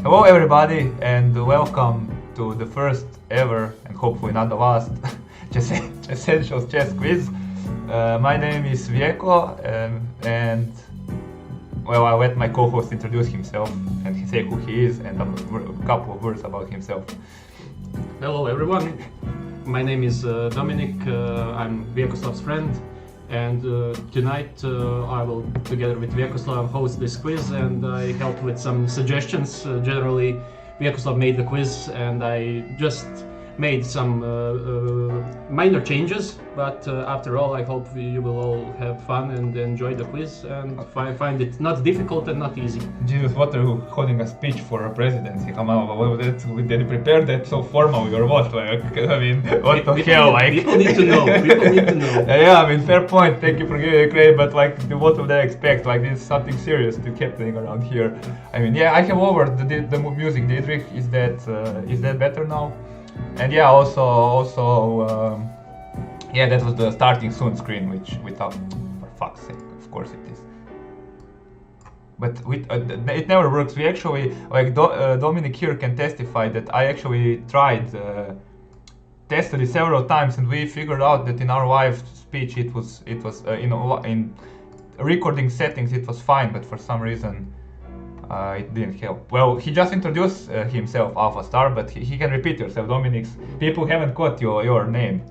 Hello everybody and welcome to the first ever and hopefully not the last Chessentials Chess Quiz. My name is Vieko and well, I'll let my co-host introduce himself and say who he is and a couple of words about himself. Hello everyone, my name is Dominic, I'm Viekoslav's friend, and tonight I will, together with Viekoslav, host this quiz and I help with some suggestions. Generally, Viekoslav made the quiz and I just made some minor changes, but after all I hope you will all have fun and enjoy the quiz and find it not difficult and not easy. Jesus, what are you holding a speech for a presidency? Come on, did you prepare that so formally or what? Like, I mean, what the hell? Like, people need to know. People need to know. Yeah, I mean, fair point. Thank you for giving it credit, but like, what would I expect? Like, this is something serious to happening around here. I mean, yeah, I have lowered the music. Dietrich, is that better now? And yeah, also, yeah, that was the starting soon screen, which without, for fuck's sake, of course it is. But it never works. We actually, like Dominic here can testify that I actually tested it several times, and we figured out that in our live speech it was in recording settings it was fine, but for some reason it didn't help. Well, he just introduced himself, Alpha Star, but he can repeat yourself, Dominic. People haven't caught your name.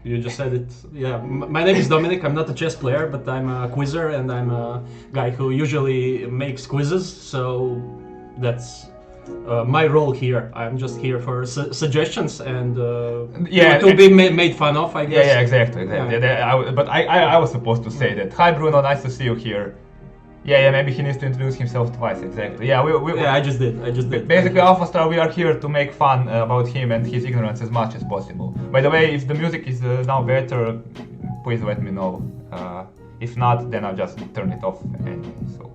You just said it. Yeah, my name is Dominic. I'm not a chess player, but I'm a quizzer and I'm a guy who usually makes quizzes. So that's my role here. I'm just here for suggestions and to be made fun of, I guess. Yeah, exactly. Yeah. But I was supposed to say that. Hi, Bruno. Nice to see you here. Yeah, maybe he needs to introduce himself twice, exactly. Yeah, I just did. Basically, Alpha Star, we are here to make fun about him and his ignorance as much as possible. By the way, if the music is now better, please let me know. If not, then I'll just turn it off anyway. So,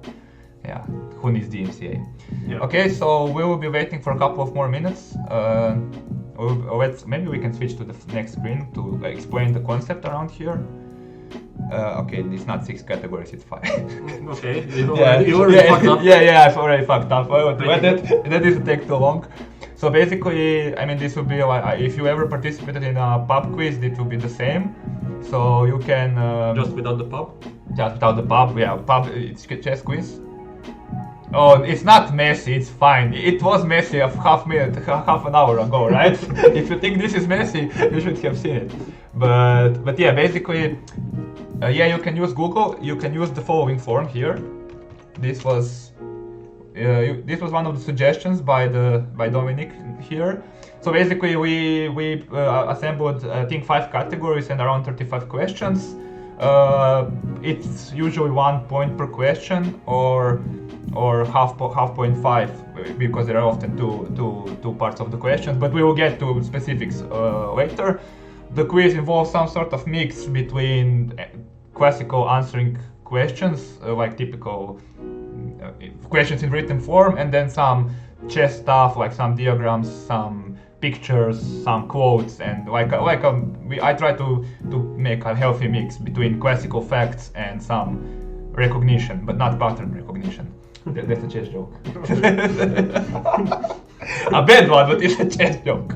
yeah, who needs DMCA? Yeah. Okay, so we will be waiting for a couple of more minutes. Maybe we can switch to the next screen to explain the concept around here. Okay, it's not 6 categories, it's 5. Okay, you already fucked up. Yeah, I've already fucked up. That doesn't take too long. So basically, I mean, this will be like, if you ever participated in a pub quiz, it will be the same. So you can... just without the pub? Just without the pub, yeah. Pub, it's chess quiz. Oh, it's not messy, it's fine. It was messy half an hour ago, right? If you think this is messy, you should have seen it. But yeah, basically, you can use Google. You can use the following form here. This was one of the suggestions by Dominic here. So basically, we assembled I think 5 categories and around 35 questions. It's usually 1 point per question or half point 5 because there are often two parts of the questions. But we will get to specifics later. The quiz involves some sort of mix between classical answering questions, like typical questions in written form, and then some chess stuff, like some diagrams, some pictures, some quotes, and I try to make a healthy mix between classical facts and some recognition, but not pattern recognition. That's a chess joke. A bad one, but it's a chess joke.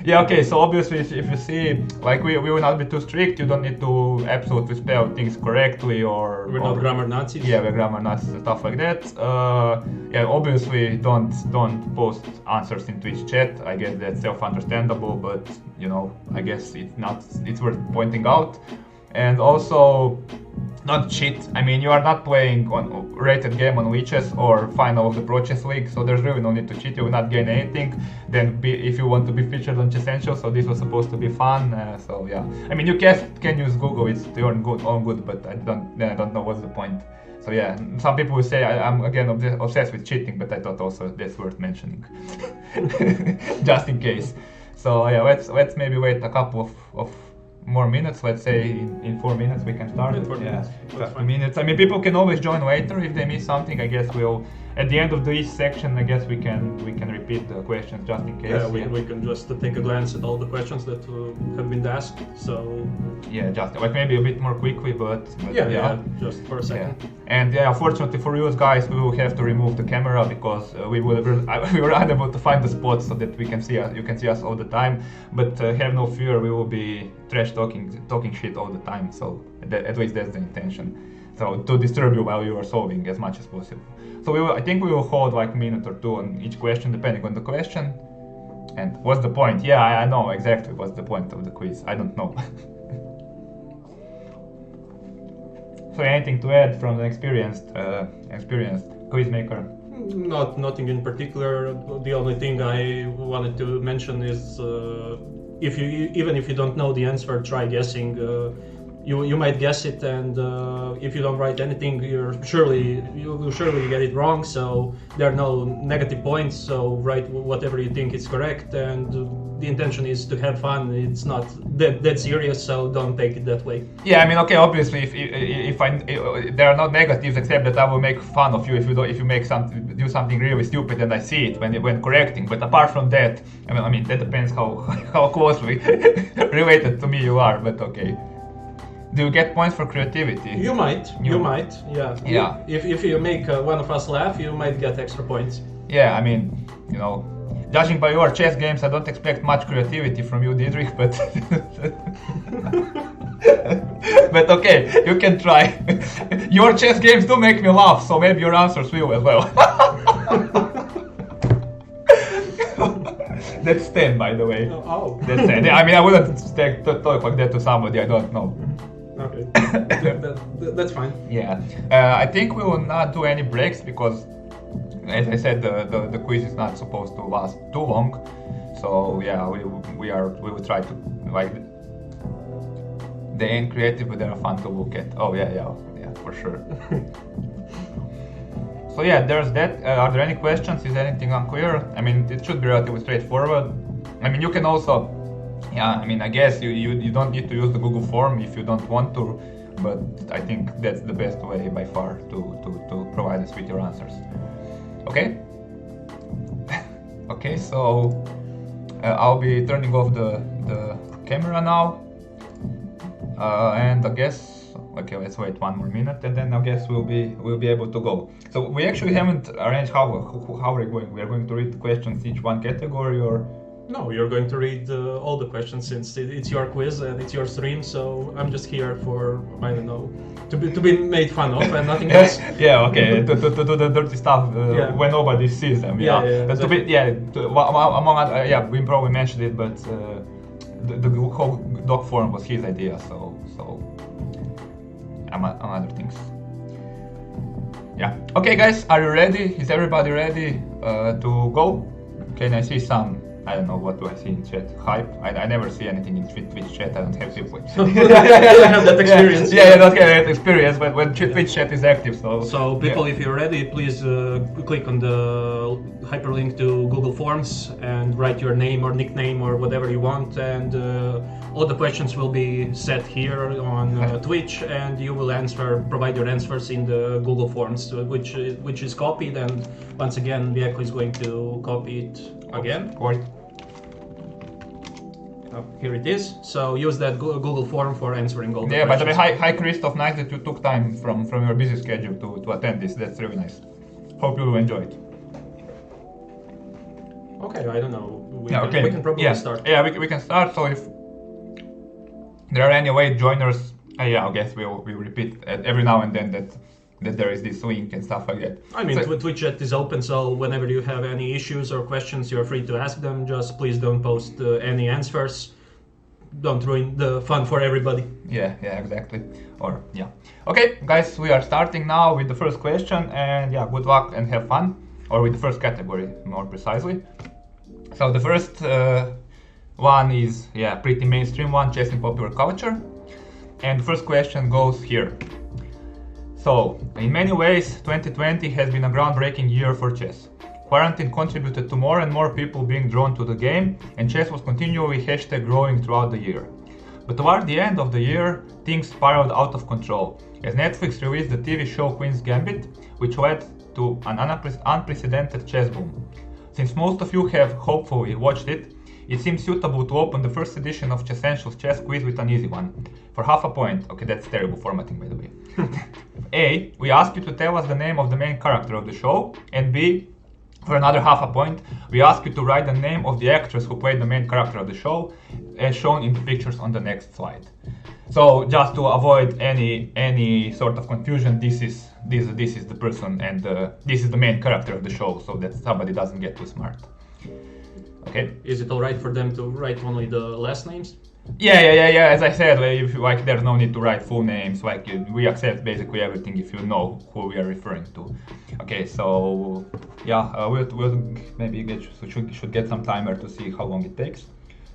Yeah. Okay. So obviously, if you see, like, we will not be too strict. You don't need to absolutely spell things correctly or. We're not grammar Nazis. Yeah, we're grammar Nazis and stuff like that. Yeah. Obviously, don't post answers in Twitch chat. I guess that's self-understandable, but I guess it's worth pointing out. And also, not cheat. I mean, you are not playing on a rated game on WeChess or final of the Pro Chess League, so there's really no need to cheat. You will not gain anything. Then, if you want to be featured on Chessentials, so this was supposed to be fun. So yeah, I mean, you can use Google. It's your own good, but I don't know what's the point. So yeah, some people will say I'm again obsessed with cheating, but I thought also that's worth mentioning, just in case. So yeah, let's maybe wait a couple of more minutes. Let's say in 4 minutes we can start. In 4 minutes. Yeah, 4 minutes. I mean, people can always join later if they miss something. I guess we'll at the end of each section, I guess we can repeat the questions just in case. Yeah, we can just take a glance at all the questions that have been asked. So yeah, just like maybe a bit more quickly, but yeah, just for a second. Yeah. And yeah, fortunately for you guys, we will have to remove the camera because we were unable to find the spot so that we can see us. You can see us all the time. But have no fear, we will be trash talking shit all the time. So at least that's the intention. So to disturb you while you are solving as much as possible. So I think we will hold like a minute or two on each question, depending on the question. And what's the point? Yeah, I know exactly what's the point of the quiz. I don't know. So anything to add from the experienced quiz maker? Nothing in particular. The only thing I wanted to mention is even if you don't know the answer, try guessing. You might guess it, and if you don't write anything, you will surely get it wrong. So there are no negative points. So write whatever you think is correct, and the intention is to have fun. It's not that serious, so don't take it that way. Yeah, I mean, okay. Obviously, if there are no negatives except that I will make fun of you if you do something really stupid and I see it when correcting. But apart from that, I mean that depends how closely related to me you are. But okay. Do you get points for creativity? You might, yeah. Yeah. If you make one of us laugh, you might get extra points. Yeah, I mean, judging by your chess games, I don't expect much creativity from you, Dietrich, but but okay, you can try. Your chess games do make me laugh, so maybe your answers will as well. That's 10, by the way. Oh. That's 10. I mean, I wouldn't talk like that to somebody I don't know. Okay, that's fine. Yeah, I think we will not do any breaks because, as I said, the quiz is not supposed to last too long. So yeah, we will try to like. They ain't creative, but they're fun to look at. Oh yeah, for sure. So yeah, there's that. Are there any questions? Is anything unclear? I mean, it should be relatively straightforward. I mean, you can also. Yeah, I mean, I guess you don't need to use the Google form if you don't want to, but I think that's the best way by far to provide us with your answers. Okay? Okay, so I'll be turning off the camera now, and I guess, okay, let's wait 1 more minute, and then I guess we'll be able to go. So we actually haven't arranged how we're going. We are going to read the questions each one category, or? No, you're going to read all the questions since it's your quiz and it's your stream. So I'm just here for, I don't know, to be made fun of and nothing else. Yeah, okay, to do the dirty stuff when nobody sees them. Yeah. Among other, we probably mentioned it, but the whole doc form was his idea. So among other things. Yeah. Okay, guys, are you ready? Is everybody ready to go? Can I see some? I don't know, what do I see in chat? Hype? I never see anything in Twitch chat. I don't have people. I have that experience. Yeah, I don't have that experience when Twitch chat is active. So people, if you're ready, please click on the hyperlink to Google Forms and write your name or nickname or whatever you want. And all the questions will be set here on Twitch, and you will provide your answers in the Google Forms, which is copied. And once again, Vieko is going to copy it again. Here it is. So use that Google form for answering all the questions. Yeah, by the way, hi Christoph, nice that you took time from your busy schedule to attend this. That's really nice. Hope you will enjoy it. Okay, I don't know. We can probably start. Yeah, we can start. So if there are any late joiners, I guess we'll repeat every now and then that there is this link and stuff like that. I mean, Twitch chat is open, so whenever you have any issues or questions, you're free to ask them. Just please don't post any answers. Don't ruin the fun for everybody. Yeah, exactly. Okay, guys, we are starting now with the first question, and good luck and have fun. Or with the first category, more precisely. So the first one is, pretty mainstream one, chess in popular culture. And the first question goes here. So, in many ways, 2020 has been a groundbreaking year for chess. Quarantine contributed to more and more people being drawn to the game, and chess was continually #growing throughout the year. But toward the end of the year, things spiraled out of control, as Netflix released the TV show Queen's Gambit, which led to an unprecedented chess boom. Since most of you have hopefully watched it, it seems suitable to open the first edition of Chessentials Chess Quiz with an easy one. For half a point, okay, that's terrible formatting by the way. A, we ask you to tell us the name of the main character of the show, and B, for another half a point, we ask you to write the name of the actress who played the main character of the show, as shown in the pictures on the next slide. So just to avoid any sort of confusion, this is the person and this is the main character of the show, so that somebody doesn't get too smart. Okay. Is it alright for them to write only the last names? Yeah. As I said, like there's no need to write full names. Like we accept basically everything if you know who we are referring to. Okay, so yeah, we'll maybe should get some timer to see how long it takes.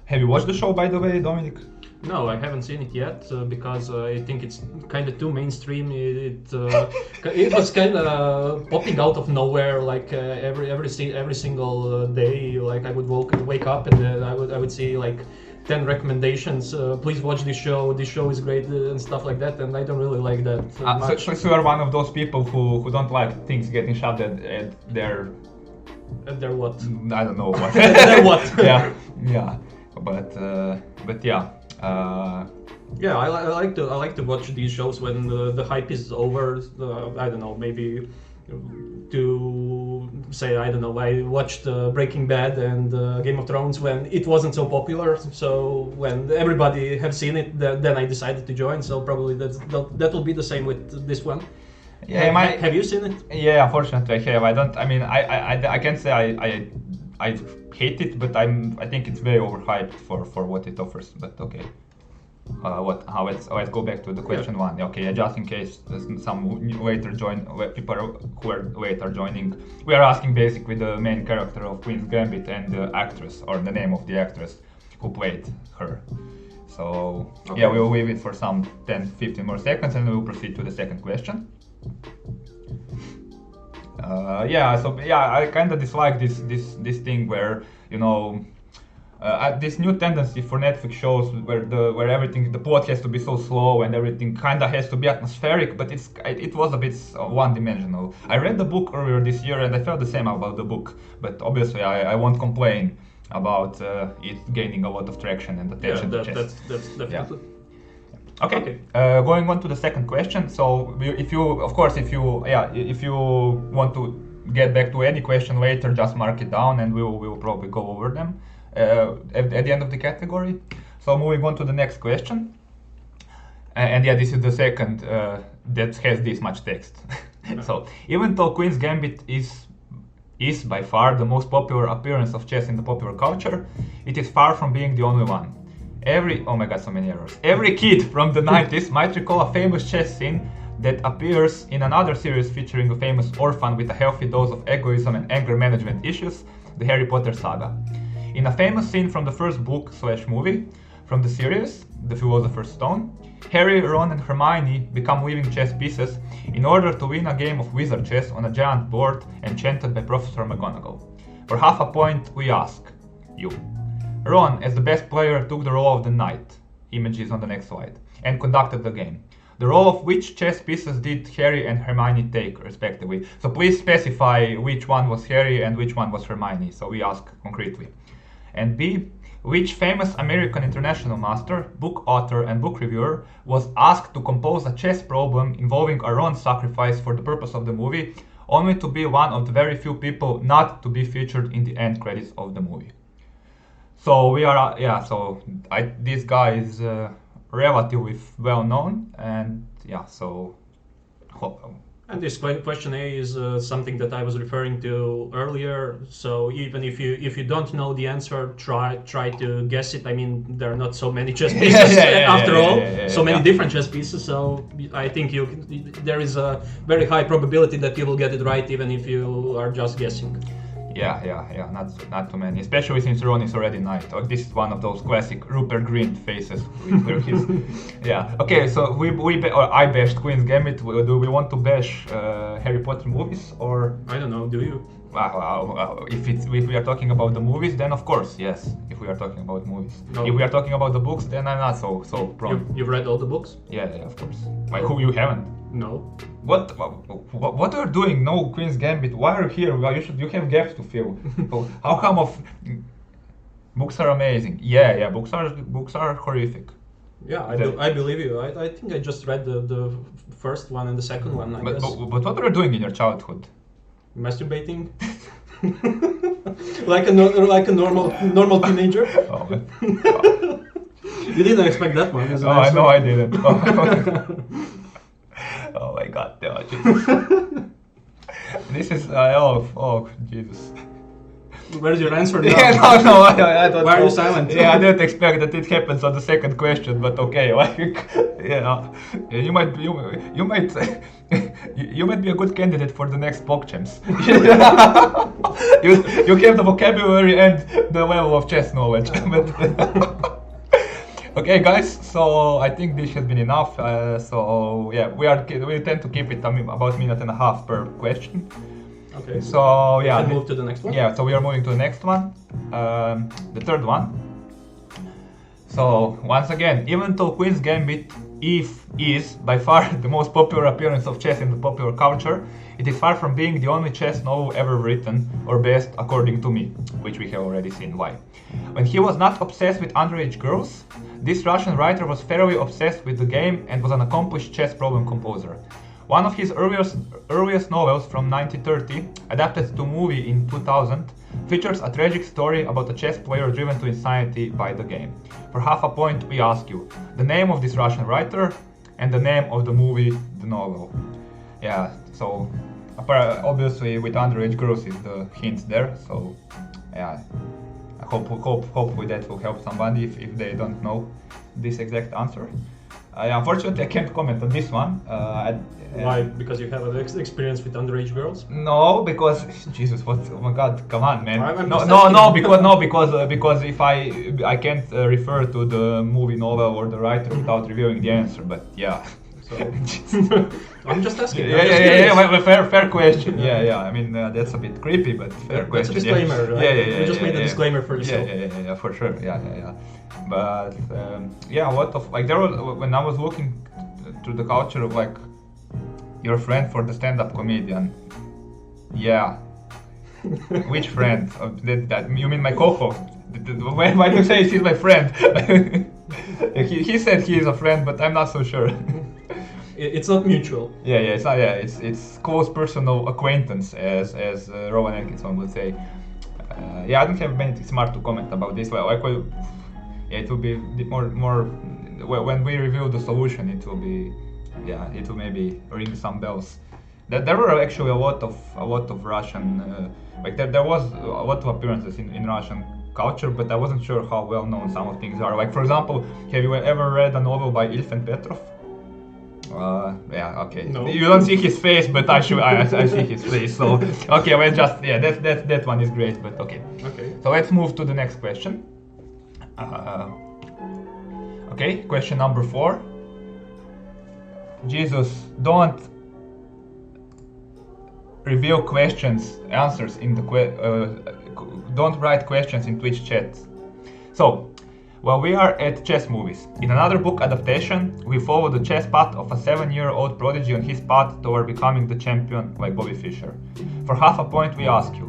Have you watched the show, by the way, Dominic? No, I haven't seen it yet because I think it's kind of too mainstream. It was kind of popping out of nowhere, like every single day. Like I would wake up and then I would see like 10 recommendations. Please watch this show. This show is great and stuff like that. And I don't really like that much. So you are one of those people who don't like things getting shoved at their. At their what? I don't know what. Their what? yeah, but yeah. Yeah, I like to watch these shows when the hype is over. I don't know, maybe to say I don't know. I watched Breaking Bad and Game of Thrones when it wasn't so popular. So when everybody have seen it, then I decided to join. So probably that will be the same with this one. Yeah, have you seen it? Yeah, unfortunately I have. I don't. I mean, I can't say I hate it, but I think it's very overhyped for what it offers. But okay, let's go back to the question one. Okay, just in case some people who are late are joining, we are asking basically the main character of Queen's Gambit and the actress or the name of the actress who played her. So okay. Yeah, we will leave it for some 10-15 more seconds and we will proceed to the second question. I kind of dislike this thing where this new tendency for Netflix shows where everything, the plot has to be so slow and everything kind of has to be atmospheric, but it was a bit one-dimensional. I read the book earlier this year and I felt the same about the book, but obviously I won't complain about it gaining a lot of traction and attention to chess. That's definitely. Yeah. Okay. Going on to the second question. So if you want to get back to any question later, just mark it down and we will probably go over them at the end of the category. So moving on to the next question. And yeah, this is the second that has this much text. So even though Queen's Gambit is by far the most popular appearance of chess in the popular culture, it is far from being the only one. Oh my god, so many errors. Every kid from the 90s might recall a famous chess scene that appears in another series featuring a famous orphan with a healthy dose of egoism and anger management issues, the Harry Potter saga. In a famous scene from the first book/movie from the series, The Philosopher's Stone, Harry, Ron and Hermione become living chess pieces in order to win a game of wizard chess on a giant board enchanted by Professor McGonagall. For half a point, we ask you. Ron, as the best player, took the role of the knight, images on the next slide, and conducted the game. The role of which chess pieces did Harry and Hermione take, respectively? So please specify which one was Harry and which one was Hermione, so we ask concretely. And B, which famous American international master, book author and book reviewer was asked to compose a chess problem involving a Ron sacrifice for the purpose of the movie, only to be one of the very few people not to be featured in the end credits of the movie? So we are, this guy is relatively well known, and yeah, so. And this question A is something that I was referring to earlier. So even if you don't know the answer, try to guess it. I mean, there are not so many chess pieces after all, so many different chess pieces. So I think there is a very high probability that you will get it right, even if you are just guessing. Yeah, not too many, especially since Ron is already knight. This is one of those classic Rupert Grint faces. Yeah. Okay, so I bashed Queen's Gambit. Do we want to bash Harry Potter movies, or? I don't know. Do you? If we are talking about the movies, then of course yes. If we are talking about movies, if we are talking about the books, then I'm not so prone. You've read all the books? Yeah, of course. Who you haven't? No. What are you doing? No Queen's Gambit. Why are you here? Well, you have gaps to fill. So how come books are amazing? Yeah. Books are horrific. Yeah, I believe you. I think I just read the first one and the second one. I guess. But what were you doing in your childhood? Masturbating. like a normal teenager. Oh, You didn't expect that one. As an oh I answer. know I didn't. Oh my God, oh, Jesus. This is oh Jesus. Where's your answer now? Yeah, no, I don't Why are know. you silent? Yeah, I didn't expect that it happens on the second question, but okay, like, yeah, you might be a good candidate for the next PogChamps. you have the vocabulary and the level of chess knowledge. Okay, guys. So I think this has been enough. So yeah, we tend to keep it about a minute and a half per question. Okay. So yeah, Can move to the next one. Yeah, so we are moving to the next one, the third one. So once again, even though Queen's Gambit is by far the most popular appearance of chess in the popular culture, it is far from being the only chess novel ever written, or best according to me, which we have already seen why. When he was not obsessed with underage girls, this Russian writer was fairly obsessed with the game and was an accomplished chess problem composer. One of his earliest novels from 1930, adapted to movie in 2000, features a tragic story about a chess player driven to insanity by the game. For half a point, we ask you the name of this Russian writer and the name of the movie, the novel. Yeah, so obviously with underage girls is the hint there. So yeah, I hopefully that will help somebody if they don't know this exact answer. Unfortunately, I can't comment on this one. Why? Because you have an experience with underage girls? No, because Jesus, what? Oh my God, come on, man! I'm Because if I can't refer to the movie, novel, or the writer without revealing the answer. But yeah. So I'm just asking. Yeah. Well, fair question. Yeah. I mean, that's a bit creepy, but fair question. That's a disclaimer, right? Yeah. You just made a disclaimer for yourself. Yeah, for sure. Yeah. But yeah, what of like there was when I was looking through the culture of like your friend for the stand-up comedian. Yeah. Which friend? That you mean my co-host? Why do you say she's my friend? He said he is a friend, but I'm not so sure. It's not mutual. Yeah, it's not. Yeah, it's close personal acquaintance, as Rowan Atkinson would say. Yeah, I don't have anything smart to comment about this. Well, it will be more. Well, when we review the solution, it will maybe ring some bells. There were actually a lot of Russian. Like there was a lot of appearances in Russian culture, but I wasn't sure how well known some of things are. Like for example, have you ever read a novel by Ilfen Petrov? Yeah, okay. No. You don't see his face, but I see his face. So okay, well just that one is great, but okay. Okay. So let's move to the next question. Okay, question number 4. Jesus, don't reveal answers in the don't write questions in Twitch chat. So, while we are at chess movies, in another book adaptation, we follow the chess path of a 7-year-old prodigy on his path toward becoming the champion like Bobby Fischer. For half a point, we ask you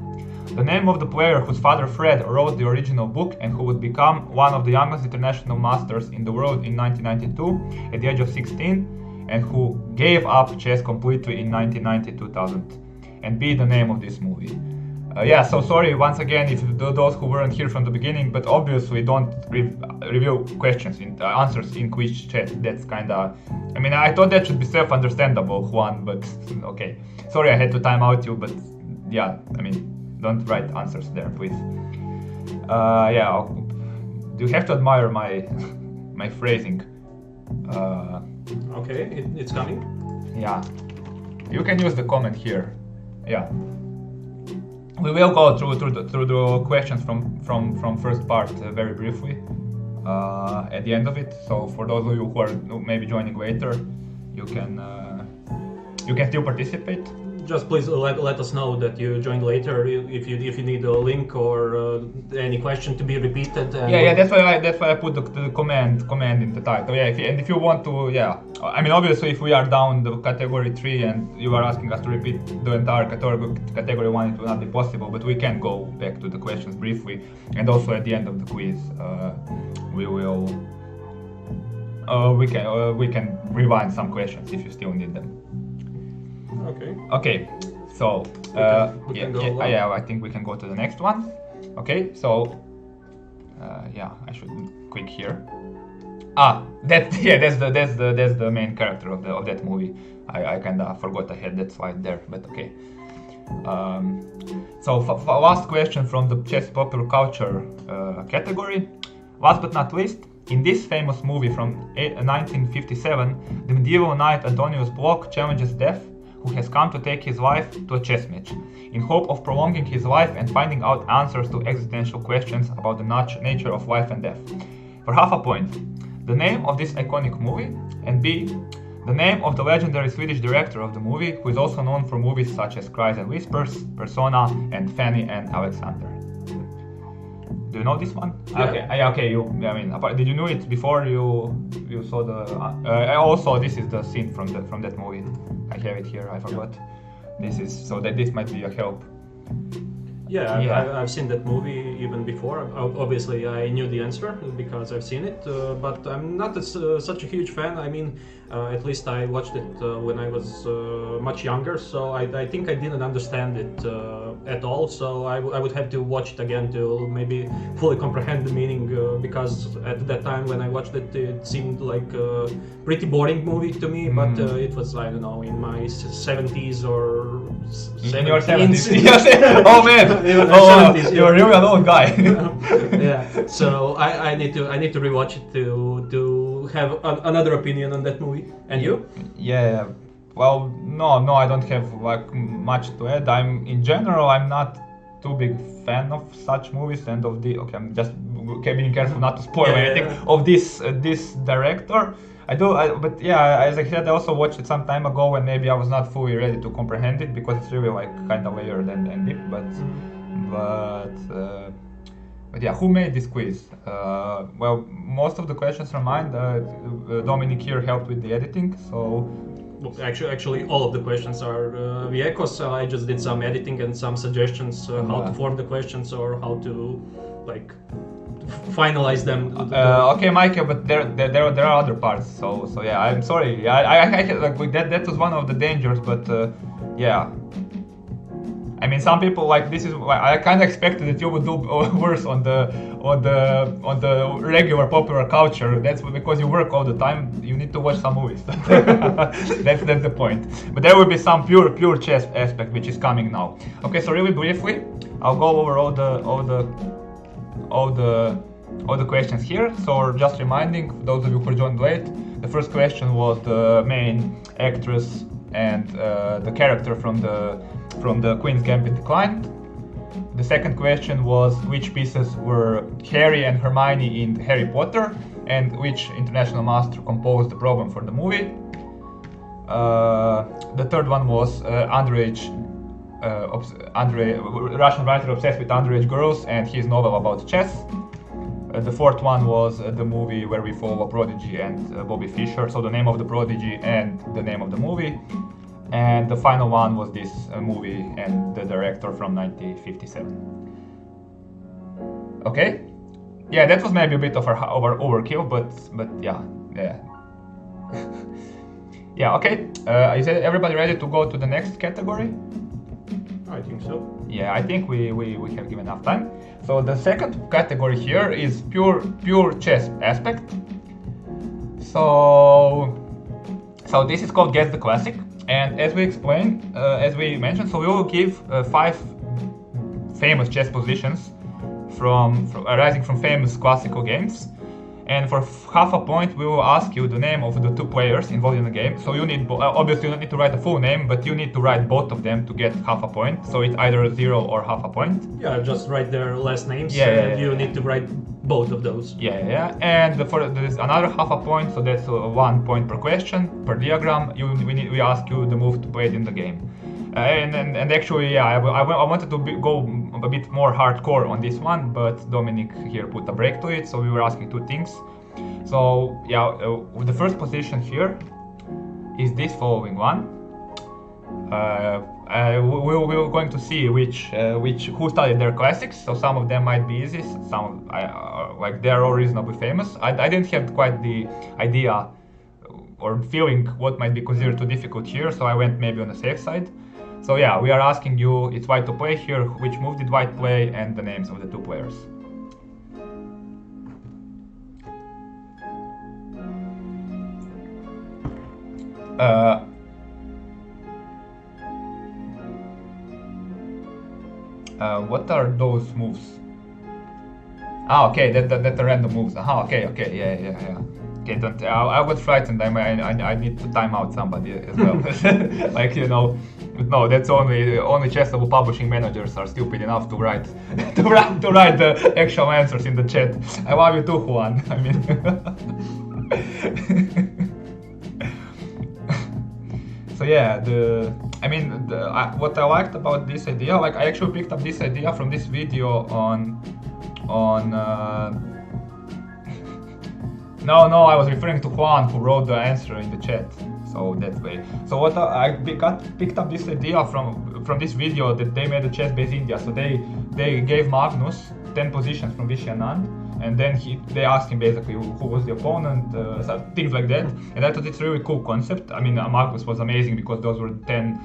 the name of the player whose father Fred wrote the original book and who would become one of the youngest international masters in the world in 1992 at the age of 16, and who gave up chess completely in 1990-2000, and be the name of this movie. Yeah, so sorry once again if those who weren't here from the beginning, but obviously don't reveal answers in Twitch chat. That's kinda, I mean, I thought that should be self-understandable, Juan, but okay. Sorry I had to time out you, but yeah, I mean, don't write answers there, please. Yeah, you have to admire my phrasing. Okay, it's coming. Yeah, you can use the comment here. Yeah. We will go through the questions from first part very briefly at the end of it. So for those of you who are maybe joining later, you can still participate. just please let us know that you joined later if you need a link or any question to be repeated. And yeah, that's why I put the command in the title. Yeah, if you want to, yeah. I mean, obviously, if we are down the category 3 and you are asking us to repeat the entire category 1, it will not be possible. But we can go back to the questions briefly, and also at the end of the quiz, we will. We can rewind some questions if you still need them. Okay. Okay, so we can go on. I think we can go to the next one. Okay, so yeah, I should click here. That's the main character of that movie. I kinda forgot I had that slide there, but okay. So last question from the chess popular culture category. Last but not least, in this famous movie from 1957, the medieval knight Antonius Block challenges Death, who has come to take his life, to a chess match, in hope of prolonging his life and finding out answers to existential questions about the nature of life and death. For half a point, the name of this iconic movie, and B, the name of the legendary Swedish director of the movie, who is also known for movies such as Cries and Whispers, Persona, and Fanny and Alexander. Do you know this one? Yeah. Okay. Did you know it before you saw the? Also, this is the scene from that movie. I have it here. I forgot. This might be a help. Yeah, I've seen that movie even before. Obviously, I knew the answer because I've seen it, but I'm not such a huge fan. I mean, at least I watched it when I was much younger, so I think I didn't understand it at all. So I would have to watch it again to maybe fully comprehend the meaning, because at that time when I watched it, it seemed like a pretty boring movie to me. But it was, I don't know, in my 70s or 70s. In your 70s. Oh man. You're really an old guy. Yeah, so I need to rewatch it to have another opinion on that movie. And you? Yeah. Well, no, I don't have like much to add. I'm not too big fan of such movies and of the. Okay, I'm just being careful not to spoil anything of this director. But yeah, as I said, I also watched it some time ago and maybe I was not fully ready to comprehend it because it's really like kind of layered and deep. But yeah, who made this quiz? Well, most of the questions are mine. Dominic here helped with the editing, so. Actually, all of the questions are Viekos. So I just did some editing and some suggestions how to form the questions or how to like finalize them. Okay, Michael, but there are other parts. So yeah, I'm sorry. I like that was one of the dangers, but yeah. I mean, some people like this is. I kind of expected that you would do worse on the regular popular culture. That's because you work all the time. You need to watch some movies. That's the point. But there will be some pure chess aspect which is coming now. Okay, so really briefly, I'll go over all the questions here. So just reminding those of you who joined late, the first question was the main actress and the character from the Queen's Gambit declined. The second question was which pieces were Harry and Hermione in Harry Potter, and which international master composed the problem for the movie. The third one was Russian writer obsessed with underage girls and his novel about chess. The fourth one was the movie where we follow Prodigy and Bobby Fischer, so the name of the Prodigy and the name of the movie. And the final one was this movie and the director from 1957. Okay? Yeah, that was maybe a bit of overkill, but yeah. Yeah, okay. Is everybody ready to go to the next category? I think so. Yeah, I think we have given enough time. So the second category here is pure chess aspect. So this is called Guess the Classic. And as we explained, as we mentioned, so we will give 5 famous chess positions arising from famous classical games. And for half a point, we will ask you the name of the 2 players involved in the game. So you need, obviously you don't need to write the full name, but you need to write both of them to get half a point. So it's either 0 or half a point. Yeah, just write their last names, you need to write both of those. Yeah. And there's another half a point, so that's 1 point per question, per diagram. We ask you the move to play it in the game. And actually, yeah, I wanted to go a bit more hardcore on this one, but Dominic here put a break to it, so we were asking two things. So yeah, the first position here is this following one. We were going to see who studied their classics. So some of them might be easy, some like they're all reasonably famous. I didn't have quite the idea or feeling what might be considered too difficult here, so I went maybe on the safe side. So yeah, we are asking you, it's white to play here, which move did white play, and the names of the two players. What are those moves? Ah, okay, that the random moves. Okay, yeah. Okay, don't. I was frightened. I need to time out somebody as well. Like, you know, no, that's only Chessable publishing managers are stupid enough to write the actual answers in the chat. I love you too, Juan. I mean, so yeah, what I liked about this idea, like I actually picked up this idea from this video on. No, I was referring to Juan, who wrote the answer in the chat. So that way. So what I picked up this idea from this video that they made a chess-based India. So they gave Magnus 10 positions from Vishy Anand, and then they asked him basically who was the opponent, things like that. And I thought it's a really cool concept. I mean, Magnus was amazing because those were 10.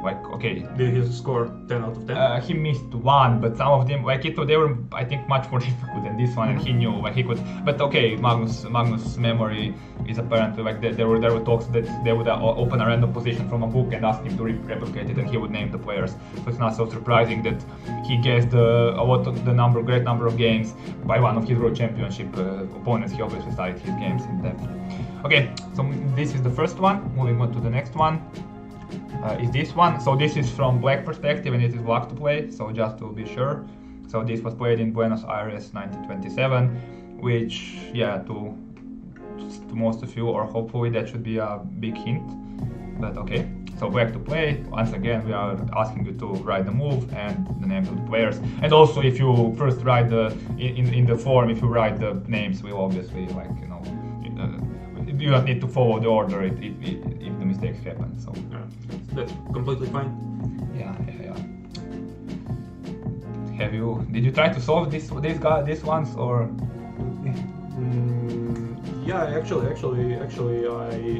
Like, okay. Did he score 10 out of 10? He missed one, but some of them, like they were, I think, much more difficult than this one, and he knew, like he could. But okay, Magnus' memory is apparently like there were talks that they would open a random position from a book and ask him to replicate it, and he would name the players. So it's not so surprising that he guessed the great number of games by one of his World Championship opponents. He obviously studied his games in depth. Okay, so this is the first one. Moving on to the next one. Is this one. So this is from black perspective and it is black to play, so just to be sure. So this was played in Buenos Aires 1927, which, yeah, to most of you, or hopefully that should be a big hint, but okay. So black to play, once again we are asking you to write the move and the names of the players, and also if you first write in the form, if you write the names, we'll obviously, like, you know, you don't need to follow the order if the mistakes happen. So yeah, that's completely fine. Yeah. Did you try to solve these ones, or? Yeah, actually,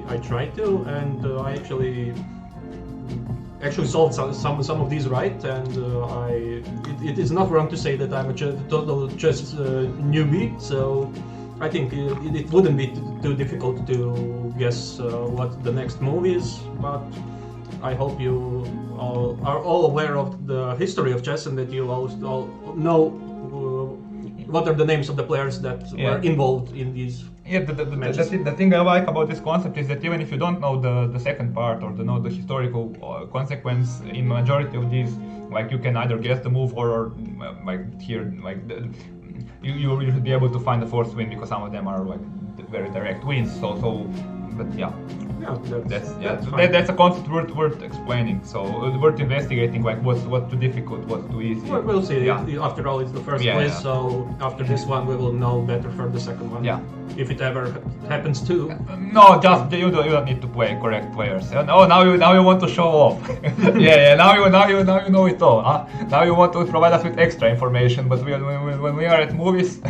I tried to, and I actually solved some of these right, and it is not wrong to say that I'm a total chess newbie. So I think it wouldn't be too difficult to guess what the next move is, but I hope you are all aware of the history of chess and that you all know what are the names of the players that were involved in these. Yeah, the thing I like about this concept is that even if you don't know the second part or know the historical consequence, in majority of these, like, you can either guess the move or like here, like you should be able to find the fourth win, because some of them are like very direct wins. So but yeah. That's a concept worth explaining. So worth investigating. Like what's too difficult, what's too easy. Well, we'll see. Yeah. After all, it's the first quiz. So after this one, we will know better for the second one. Yeah. If it ever happens too. No, just you don't need to play correct players. Oh, now you want to show off. yeah. Now you know it all. Huh? Now you want to provide us with extra information. But when we are at movies.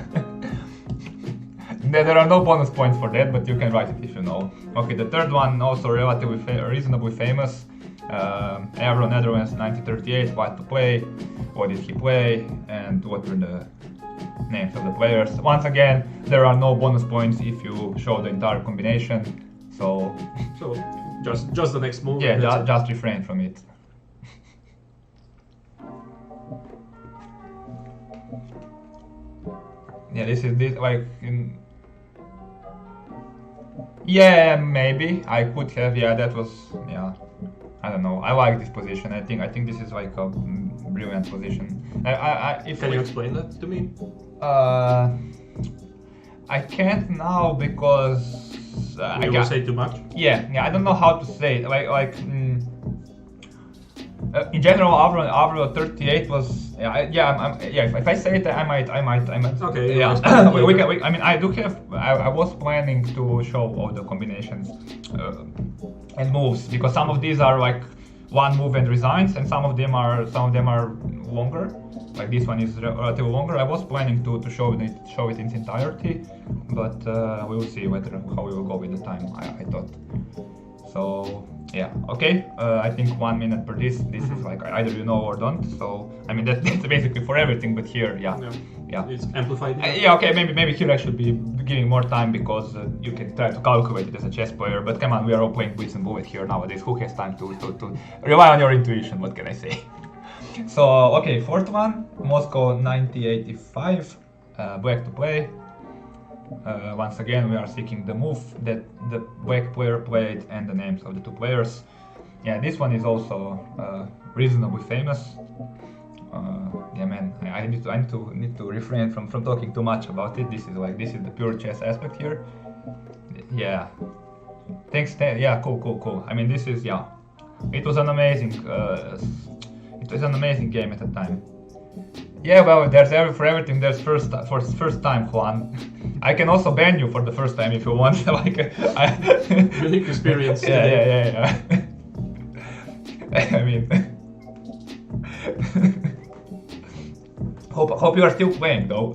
There are no bonus points for that, but you can write it if you know. Okay, the third one, also relatively reasonably famous. Euro Netherlands 1938, what to play, what did he play, and what were the names of the players. Once again, there are no bonus points if you show the entire combination. So just the next move. Yeah, just refrain from it. Yeah, this like in. Yeah, maybe I could have. Yeah, that was. Yeah, I don't know. I like this position. I think this is like a brilliant position. Can you explain that to me? I can't now because you will say too much. Yeah. I don't know how to say it. In general, Avro 38 was If I say it, I might. Okay. Yeah. I mean, I do have. I was planning to show all the combinations and moves because some of these are like one move and resigns, and some of them are longer. Like this one is relatively longer. I was planning to show it in its entirety, but we will see how we will go with the time. I thought. So yeah, okay. I think 1 minute per this. This is like either you know or don't. So I mean that's basically for everything. But here, yeah. It's amplified. Yeah, okay. Maybe here I should be giving more time because you can try to calculate it as a chess player. But come on, we are all playing bits and bullet here nowadays. Who has time to rely on your intuition? What can I say? So okay, fourth one, Moscow 9085, black to play. Once again, we are seeking the move that the black player played and the names of the two players. Yeah, this one is also reasonably famous. Yeah, man, I need to refrain from talking too much about it. This is the pure chess aspect here. Yeah, thanks. Yeah, cool. I mean, this is it was an amazing. It was an amazing game at the time. Yeah, well, there's for everything. There's first time, Juan. I can also ban you for the first time if you want. Unique experience. Yeah. I mean, hope you are still playing though.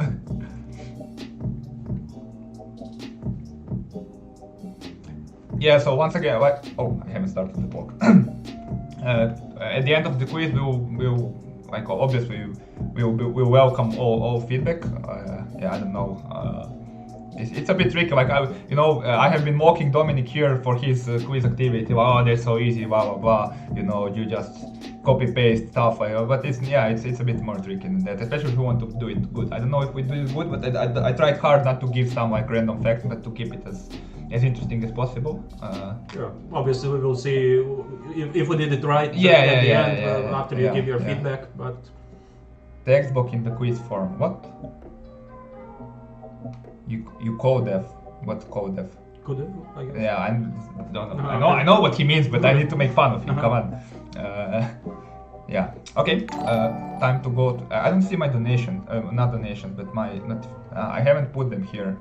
Yeah. So once again, I haven't started the talk. At the end of the quiz, we'll obviously we'll welcome all feedback. I don't know. It's a bit tricky. I have been mocking Dominic here for his quiz activity. Oh, that's so easy. Blah blah blah. You just copy paste stuff. But it's a bit more tricky than that. Especially if you want to do it good. I don't know if we do it good, but I tried hard not to give some random facts, but to keep it as interesting as possible. Sure. Obviously, we will see if we did it right at the end after you give your feedback. But textbook in the quiz form. What? You code dev. What's code dev? Code dev, I guess. Yeah, I know what he means, but I need to make fun of him. Come on. Yeah. Okay. Time to go. I don't see my donation. Not donation, but I haven't put them here.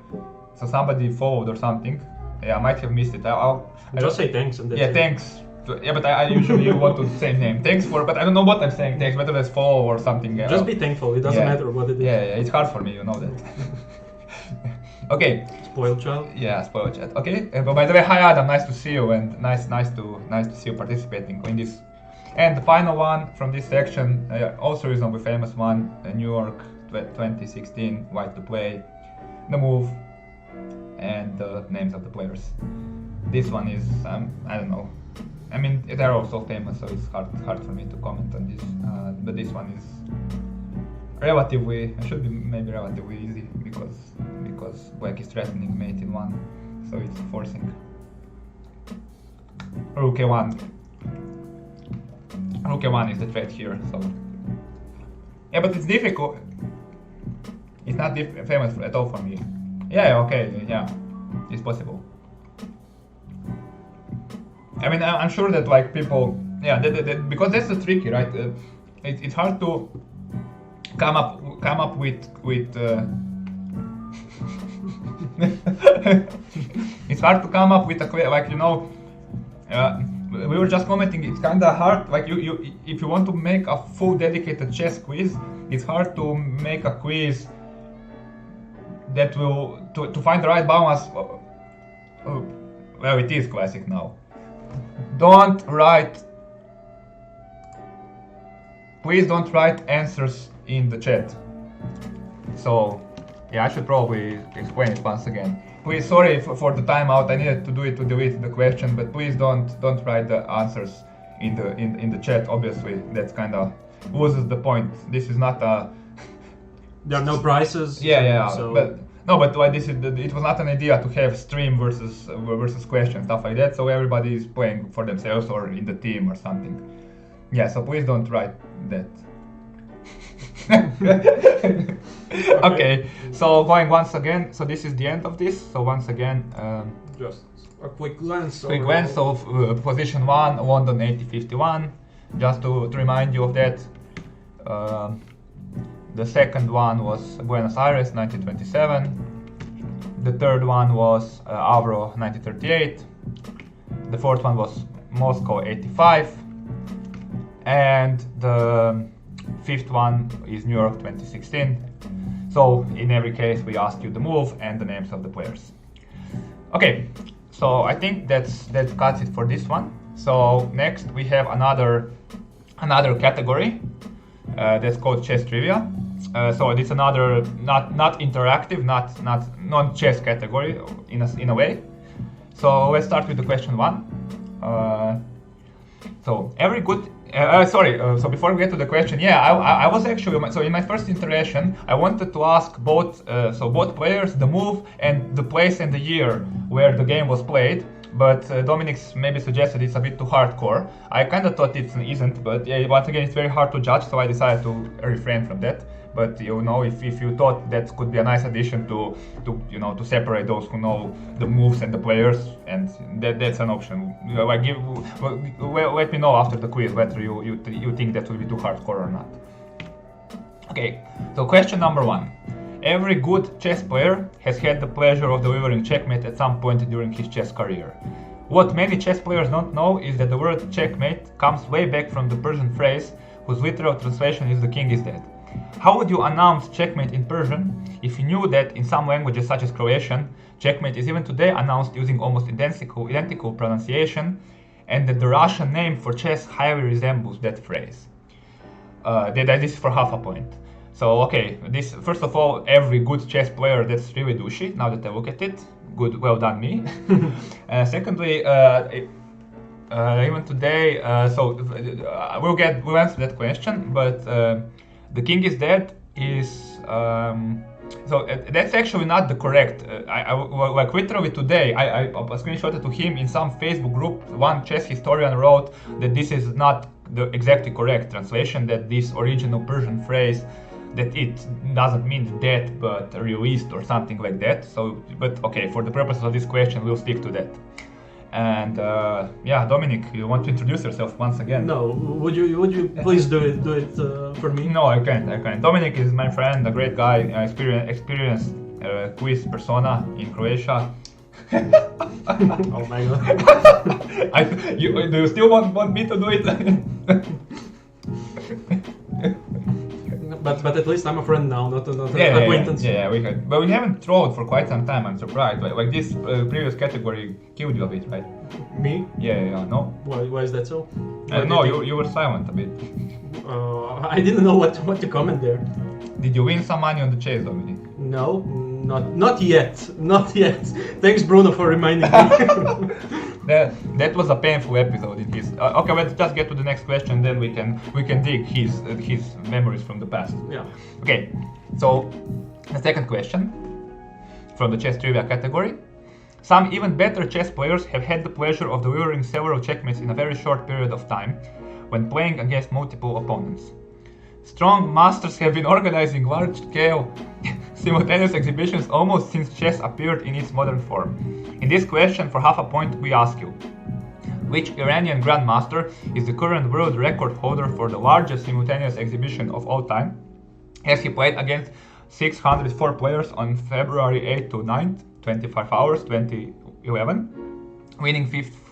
So somebody followed or something. Yeah, I might have missed it. I'll just say thanks and that's it. Thanks. Yeah, but I usually want to say name. Thanks but I don't know what I'm saying. Thanks, whether that's follow or something. Just be thankful. It doesn't matter what it is. Yeah, it's hard for me, you know that. Okay. Spoiled child. Yeah, spoiled child. Okay. But by the way, hi Adam, nice to see you and nice to see you participating in this. And the final one from this section, also reasonably famous one, New York 2016, white to play, the move, and the names of the players. This one is I don't know. I mean, they're also famous, so it's hard for me to comment on this. But this one is relatively easy because black is threatening mate in one, so it's forcing. Rook a1. Rook a1 is the threat here, so yeah, but it's difficult. It's not famous at all for me. Yeah, okay, yeah, it's possible. I mean, I'm sure that people, because that's the tricky, right? It's hard to come up with it's hard to come up with we were just commenting. It's kind of hard. You if you want to make a full dedicated chess quiz, it's hard to make a quiz that will to find the right balance. Well, it is classic now. Please don't write answers in the chat. So, yeah, I should probably explain it once again. Please, sorry for the timeout. I needed to do it to delete the question, but please don't write the answers in the chat. Obviously, that's kind of loses the point. This is not a. There are no prizes. Yeah. So... But it was not an idea to have stream versus question, stuff like that. So everybody is playing for themselves or in the team or something. Yeah, so please don't write that. Okay, so going once again. So this is the end of this. So once again, just a quick glance. Quick glance of position 1, London 8051. Just to remind you of that, the second one was Buenos Aires 1927. The third one was Avro 1938. The fourth one was Moscow 85. And the fifth one is New York 2016. So in every case we ask you the move and the names of the players. Okay, so I think that cuts it for this one. So next we have another category that's called chess trivia. So it's another not interactive, not non-chess category in a way. So let's start with the question one. So every good so before we get to the question, I was actually, so in my first iteration, I wanted to ask both players, the move, and the place and the year where the game was played, but Dominic maybe suggested it's a bit too hardcore. I kind of thought it isn't, but once again, it's very hard to judge, so I decided to refrain from that. But if you thought that could be a nice addition to separate those who know the moves and the players, and that's an option. Let me know after the quiz whether you think that will be too hardcore or not. Okay, so question number one. Every good chess player has had the pleasure of delivering checkmate at some point during his chess career. What many chess players don't know is that the word checkmate comes way back from the Persian phrase whose literal translation is "the king is dead." How would you announce checkmate in Persian if you knew that in some languages such as Croatian, checkmate is even today announced using almost identical pronunciation, and that the Russian name for chess highly resembles that phrase? This is for half a point. So okay, this first of all, every good chess player, that's really douchey, now that I look at it. Good, well done me. Secondly, even today, we'll answer that question, but the king is dead is that's actually not the correct. Like literally today, I screenshotted to him in some Facebook group. One chess historian wrote that this is not the exactly correct translation. That this original Persian phrase, that it doesn't mean dead but released or something like that. So, but okay, for the purposes of this question, we'll stick to that. And Dominic, you want to introduce yourself once again? No, would you please do it for me? No, I can't. Dominic is my friend, a great guy, experienced quiz persona in Croatia. Oh my god. Do you still want me to do it? But at least I'm a friend now, not an acquaintance. Yeah, we had. But we haven't trolled for quite some time, I'm surprised. Like this previous category killed you a bit, right? Me? Yeah, no? Why is that so? No, you were silent a bit. I didn't know what to comment there. Did you win some money on the chase, Dominic? No, not yet. Not yet. Thanks, Bruno, for reminding me. That was a painful episode in his. Okay, let's just get to the next question, then we can dig his memories from the past. Yeah. Okay, so the second question from the chess trivia category. Some even better chess players have had the pleasure of delivering several checkmates in a very short period of time when playing against multiple opponents. Strong masters have been organizing large-scale simultaneous exhibitions almost since chess appeared in its modern form. In this question, for half a point, we ask you, which Iranian grandmaster is the current world record holder for the largest simultaneous exhibition of all time? Has he played against 604 players on February 8th to 9th, 25 hours, 2011, winning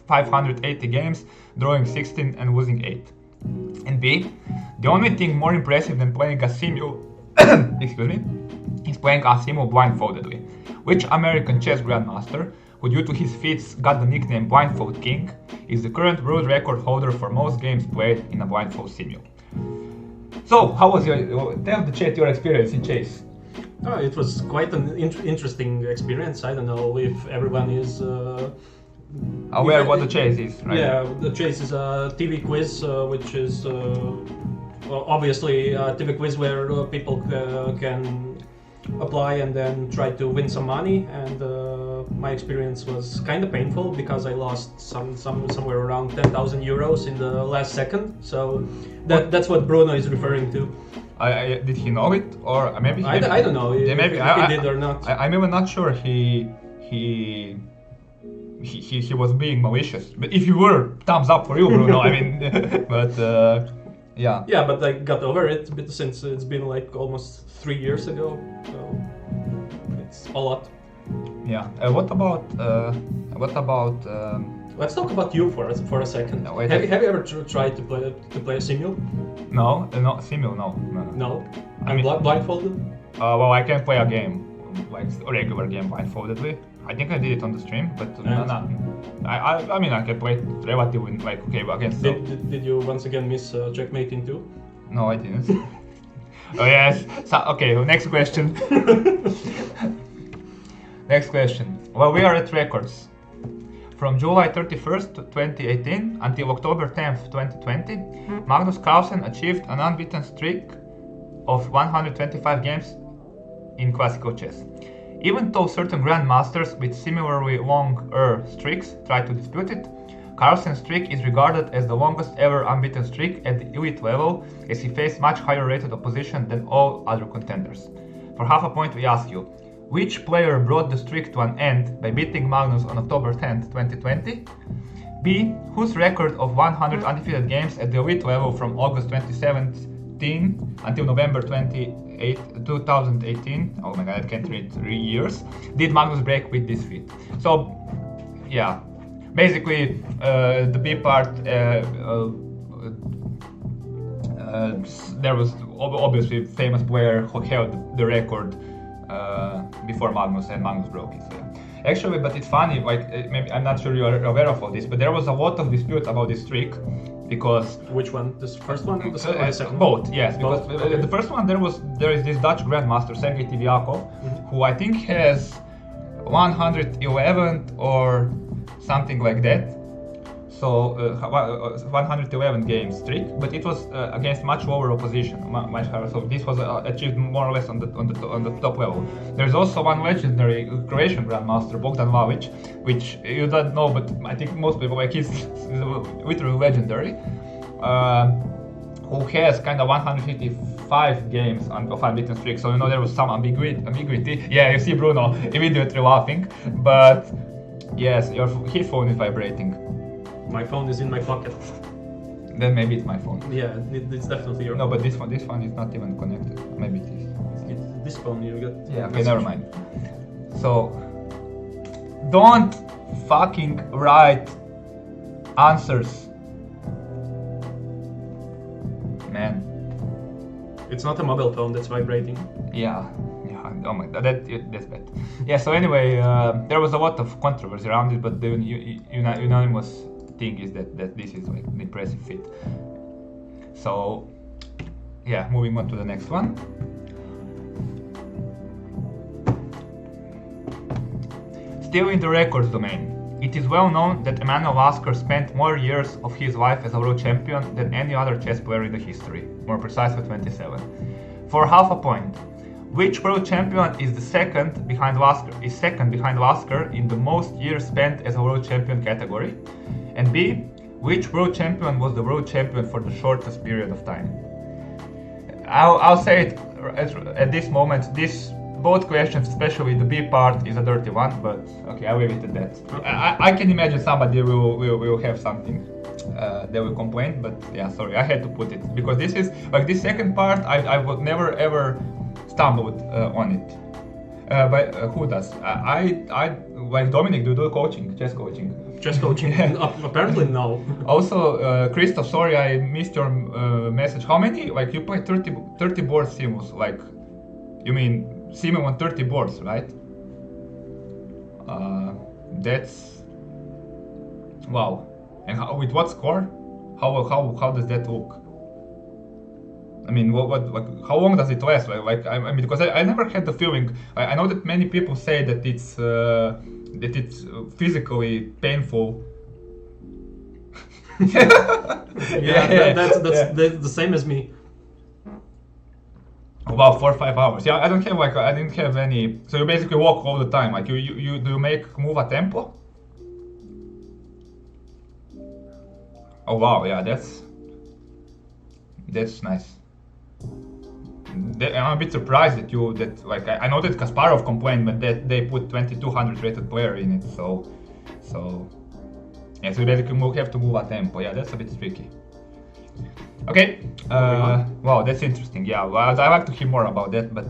580 games, drawing 16 and losing 8? And B, the only thing more impressive than playing a simu is playing a simu blindfoldedly. Which American chess grandmaster, who due to his feats got the nickname Blindfold King, is the current world record holder for most games played in a blindfold simu? So, how was tell the chat your experience in chess? It was quite an interesting experience. I don't know if everyone is aware what the chess is, right? Yeah, the chess is a TV quiz, which is obviously a TV quiz where people can apply and then try to win some money. And my experience was kind of painful because I lost somewhere around 10,000 euros in the last second. So that's what Bruno is referring to. Did he know it, or maybe I don't know if he did or not. I'm even not sure he he was being malicious. But if you were, thumbs up for you, Bruno. I mean, but yeah. Yeah, but I got over it since it's been like almost 3 years ago. So it's a lot. Yeah. What about? Let's talk about you for a second. No, wait, have you ever tried to play a simul? No, simul, no. No. I mean, blindfolded? Well, I can play a game, like a regular game blindfoldedly. I think I did it on the stream, but no. I mean, I can play it relatively, like, okay, against... Did you once again miss checkmating too? No, I didn't. Oh, yes. So, okay, next question. Next question. Well, we are at records. From July 31st, 2018 until October 10th, 2020, Magnus Carlsen achieved an unbeaten streak of 125 games in classical chess. Even though certain grandmasters with similarly long streaks try to dispute it, Carlsen's streak is regarded as the longest ever unbeaten streak at the elite level, as he faced much higher rated opposition than all other contenders. For half a point, we ask you, which player brought the streak to an end by beating Magnus on October 10th, 2020? B. Whose record of 100 undefeated games at the elite level from August 2017 until November 2018, oh my god, I can't read 3 years, did Magnus break with this feat? So, yeah, basically, the B part, there was obviously a famous player who held the record before Magnus, and Magnus broke it. So. Actually, but it's funny, like, maybe I'm not sure you are aware of all this, but there was a lot of dispute about this streak, because... Which one? This first one or the second? Both, yes. Both? Because the first one, there is this Dutch grandmaster, Sergei Tiviakov, who I think has 111 or something like that. So 111 game streak, but it was against much lower opposition, much higher. So this was achieved more or less on the top level. There's also one legendary Croatian grandmaster, Bogdan Valic, which you don't know, but I think most people, like, he's literally legendary, who has kind of 155 games of unbeaten streak. So there was some ambiguity. Yeah, you see Bruno immediately laughing, but yes, his phone is vibrating. My phone is in my pocket. Then maybe it's my phone. Yeah, it's definitely your phone. No, but this one is not even connected. Maybe it is. It's this phone you got. Yeah, okay, never mind. So, don't fucking write answers. Man. It's not a mobile phone that's vibrating. Yeah. Oh my god, that's bad. Yeah, so anyway, there was a lot of controversy around it, but the unanimous thing is that this is like an impressive feat. So, yeah, moving on to the next one. Still in the records domain, it is well known that Emanuel Lasker spent more years of his life as a world champion than any other chess player in the history, more precisely 27. For half a point, which world champion is second behind Lasker in the most years spent as a world champion category? And B, which world champion was the world champion for the shortest period of time? I'll say it at this moment. Both questions, especially the B part, is a dirty one, but okay, I'll leave it at that. Okay. I can imagine somebody will have something. They will complain, but yeah, sorry, I had to put it because this is like this second part. I would never ever stumbled on it. But who does? I like Dominic. Do you do coaching, chess coaching? Chess coaching? Apparently no. Also, Christoph, sorry I missed your message. How many? Like you play 30 board simuls? Like, you mean simul on 30 boards, right? That's wow. And with what score? How does that look? I mean, like, how long does it last? Like I mean, because I never had the feeling. I know that many people say that it's physically painful. That's the same as me. About 4 or 5 hours. Yeah, I didn't have any. So you basically walk all the time. Like you do you move a tempo? Oh wow, yeah, that's nice. I'm a bit surprised that I know that Kasparov complained, but that they put 2200 rated player in it. So So yeah, so we basically have to move a tempo. Yeah, that's a bit tricky. Okay. Wow, that's interesting. Yeah, well, I'd like to hear more about that, but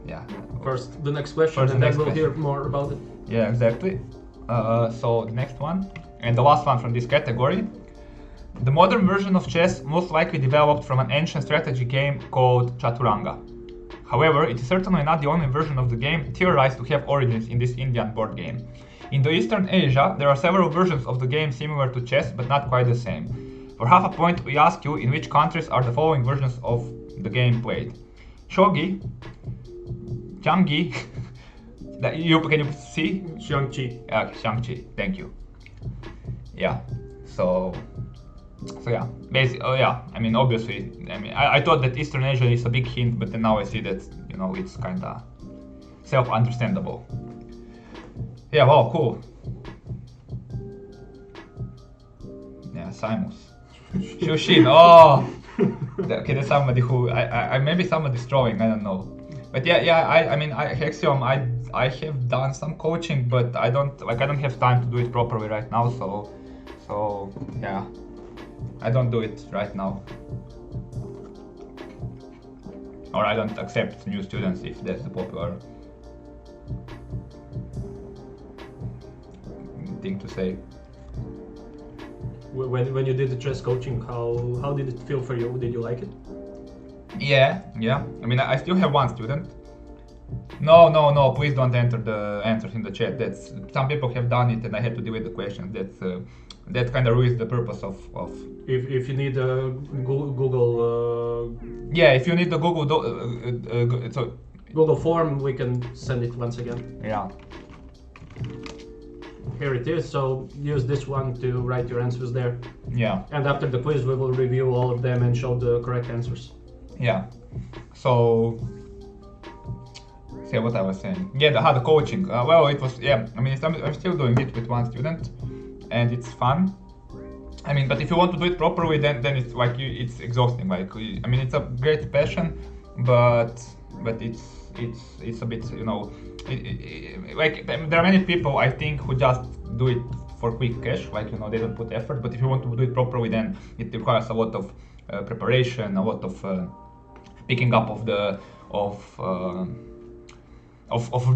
yeah. First, the next question, First, and the then next we'll hear question. more about it. Yeah, exactly. So the next one, and the last one from this category. The modern version of chess most likely developed from an ancient strategy game called Chaturanga. However, it is certainly not the only version of the game theorized to have origins in this Indian board game. In the Eastern Asia, there are several versions of the game similar to chess, but not quite the same. For half a point, we ask you in which countries are the following versions of the game played. Shogi, Changi, can you see? Xiangqi. Shang-Chi, thank you. Yeah, so yeah, basically, I mean, obviously, I thought that Eastern Asia is a big hint, but then now I see that, it's kinda self-understandable. Yeah, wow, cool. Yeah, Simus. Shushin, oh! Okay, that's somebody who, I maybe somebody's drawing, I don't know. But I mean, Hexiom, I have done some coaching, but I don't have time to do it properly right now, so yeah, I don't do it right now. Or I don't accept new students if that's the popular thing to say. When you did the chess coaching, how did it feel for you? Did you like it? Yeah. I mean, I still have one student. No, please don't enter the answers in the chat. That's some people have done it, and I had to deal with the questions. That kind of ruins the purpose of. If you need a Google. Yeah, if you need the Google, so. Google form, we can send it once again. Yeah. Here it is. So use this one to write your answers there. Yeah. And after the quiz, we will review all of them and show the correct answers. Yeah. So. See what I was saying. Yeah, the coaching. Well, it was. Yeah. I mean, I'm still doing it with one student, and it's fun. I mean, but if you want to do it properly, then it's like it's exhausting. Like, I mean, it's a great passion, but it's a bit, like there are many people I think who just do it for quick cash. Like, they don't put effort. But if you want to do it properly, then it requires a lot of preparation, a lot of picking up of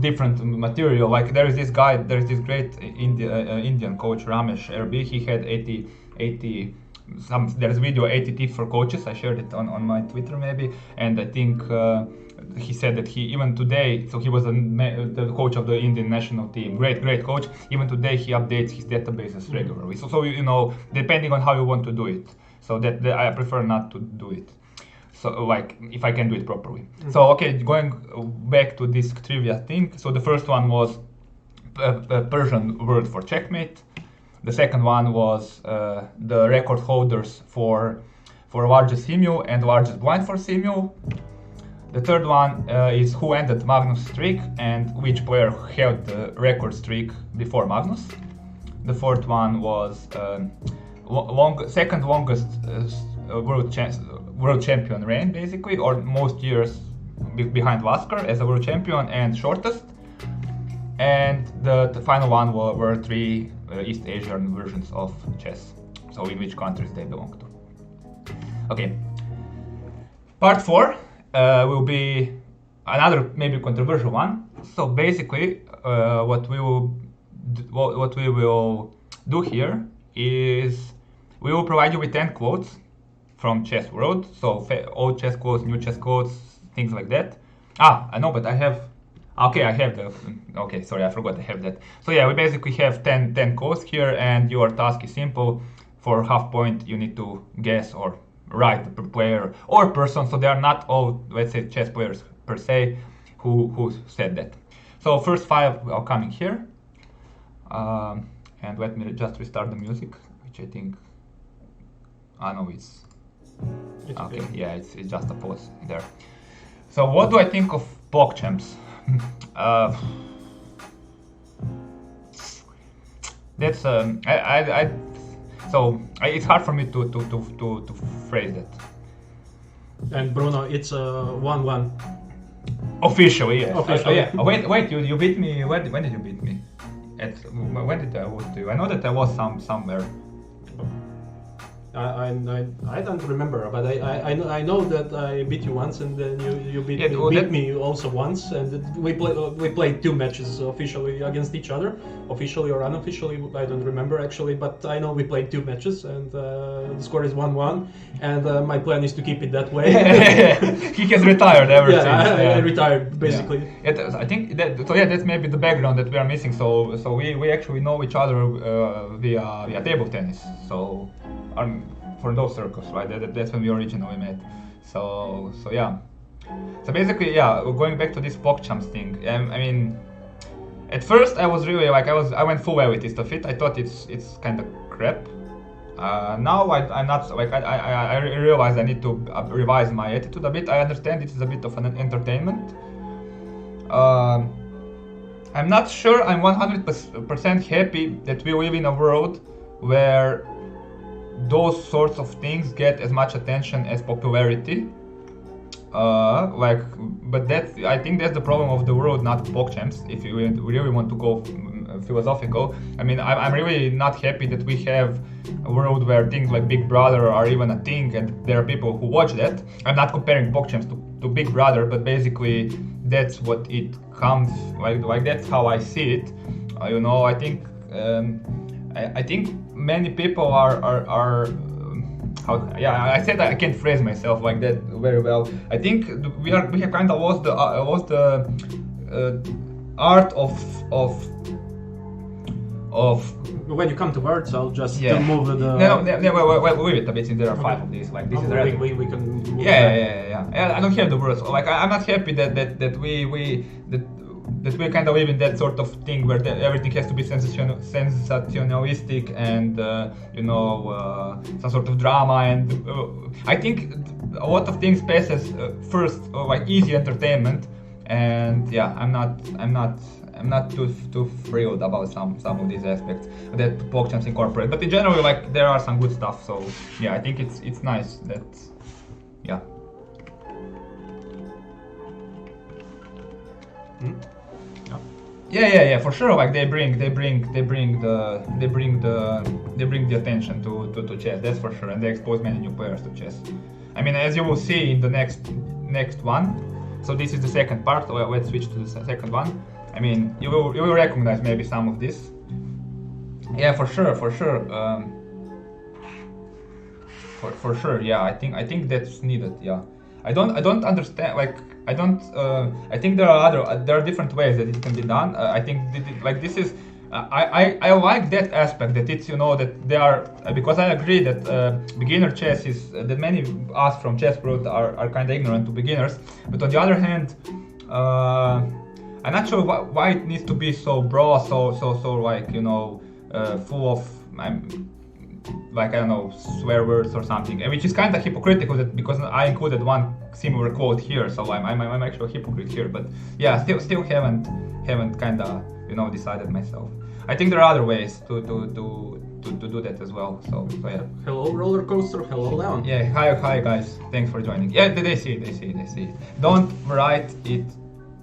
different material. Like there is this great Indian coach Ramesh RB. He had 80 there's video 80 tips for coaches. I shared it on my Twitter maybe, and I think he said that he even today, so he was the coach of the Indian national team, great coach. Even today he updates his databases regularly. So depending on how you want to do it. So that I prefer not to do it. So like if I can do it properly. So okay, going back to this trivia thing. So the first one was a Persian word for checkmate. The second one was the record holders for largest emu and largest blind for emu. The third one is who ended Magnus' streak and which player held the record streak before Magnus. The fourth one was second longest world champion reign, basically, or most years behind Lasker as a world champion, and shortest. And the final one were three East Asian versions of chess, so in which countries they belong to. Okay. Part 4 will be another maybe controversial one. So basically, what we will do here is we will provide you with 10 quotes from chess world. So old chess quotes, new chess quotes, things like that. I know, but I have. Okay, I have the. Okay, sorry, I forgot I have that. So yeah, we basically have 10 quotes here, and your task is simple. For half point, you need to guess or write the player or person. So they are not all, let's say, chess players per se who said that. So first 5 are coming here. And let me just restart the music, which I think. No, it's okay. Yeah, it's just a pause there. So what do I think of block champs? That's it's hard for me to phrase that. And Bruno, it's 1-1. Officially, yes. Officially. Yeah. Wait, you beat me. When did you beat me? When did I lose to you? I know that I was somewhere. I don't remember, but I know that I beat you once, and then you beat me also once, and we played 2 matches officially against each other, officially or unofficially. I don't remember actually, but I know we played 2 matches, and the score is 1-1, and my plan is to keep it that way. He has retired ever since. I retired basically. Yeah. I think that, so. Yeah, that's maybe the background that we are missing. So we actually know each other via table tennis. So. For those circles, right? That's when we originally met. So yeah. So basically, yeah. Going back to this PogChamps thing. I mean, at first I was really like I went full elitist of it. I thought it's kind of crap. Now I'm not like I realize I need to revise my attitude a bit. I understand it is a bit of an entertainment. I'm not sure I'm 100% happy that we live in a world where those sorts of things get as much attention as popularity. But I think that's the problem of the world, not PogChamps. If you really want to go philosophical, I mean, I'm really not happy that we have a world where things like Big Brother are even a thing, and there are people who watch that. I'm not comparing PogChamps to Big Brother, but basically that's what it comes like. That's how I see it. I think. I think many people are I said I can't phrase myself like that very well. I think we have kind of lost the art of when you come to words, I'll just move the. Well, leave it a bit since there are 5 of these. Like this is already. We can. Move yeah. I don't have the words. Like I'm not happy that we kind of live in that sort of thing where everything has to be sensationalistic and some sort of drama, and I think a lot of things passes first like easy entertainment, and yeah, I'm not too thrilled about some of these aspects that PogChamps incorporate, but in general, like there are some good stuff. So yeah, I think it's nice that yeah. Yeah, for sure. Like they bring the attention to chess. That's for sure, and they expose many new players to chess. I mean, as you will see in the next one. So this is the second part. Well, let's switch to the second one. I mean, you will recognize maybe some of this. Yeah, for sure. For sure. Yeah, I think that's needed. Yeah. I don't understand. Like I don't. I think there are different ways that it can be done. I think this is. I like that aspect that it's that they are because I agree that beginner chess is that many of us from chess world are kind of ignorant to beginners. But on the other hand, I'm not sure why it needs to be so broad, so like full of. Like I don't know, swear words or something, which is kind of hypocritical because I included one similar quote here, so I'm actually a hypocrite here. But yeah, still haven't kind of decided myself. I think there are other ways to do that as well. So yeah. Hello roller coaster. Hello Leon. Yeah. Hi guys. Thanks for joining. Yeah, they see it. Don't write it,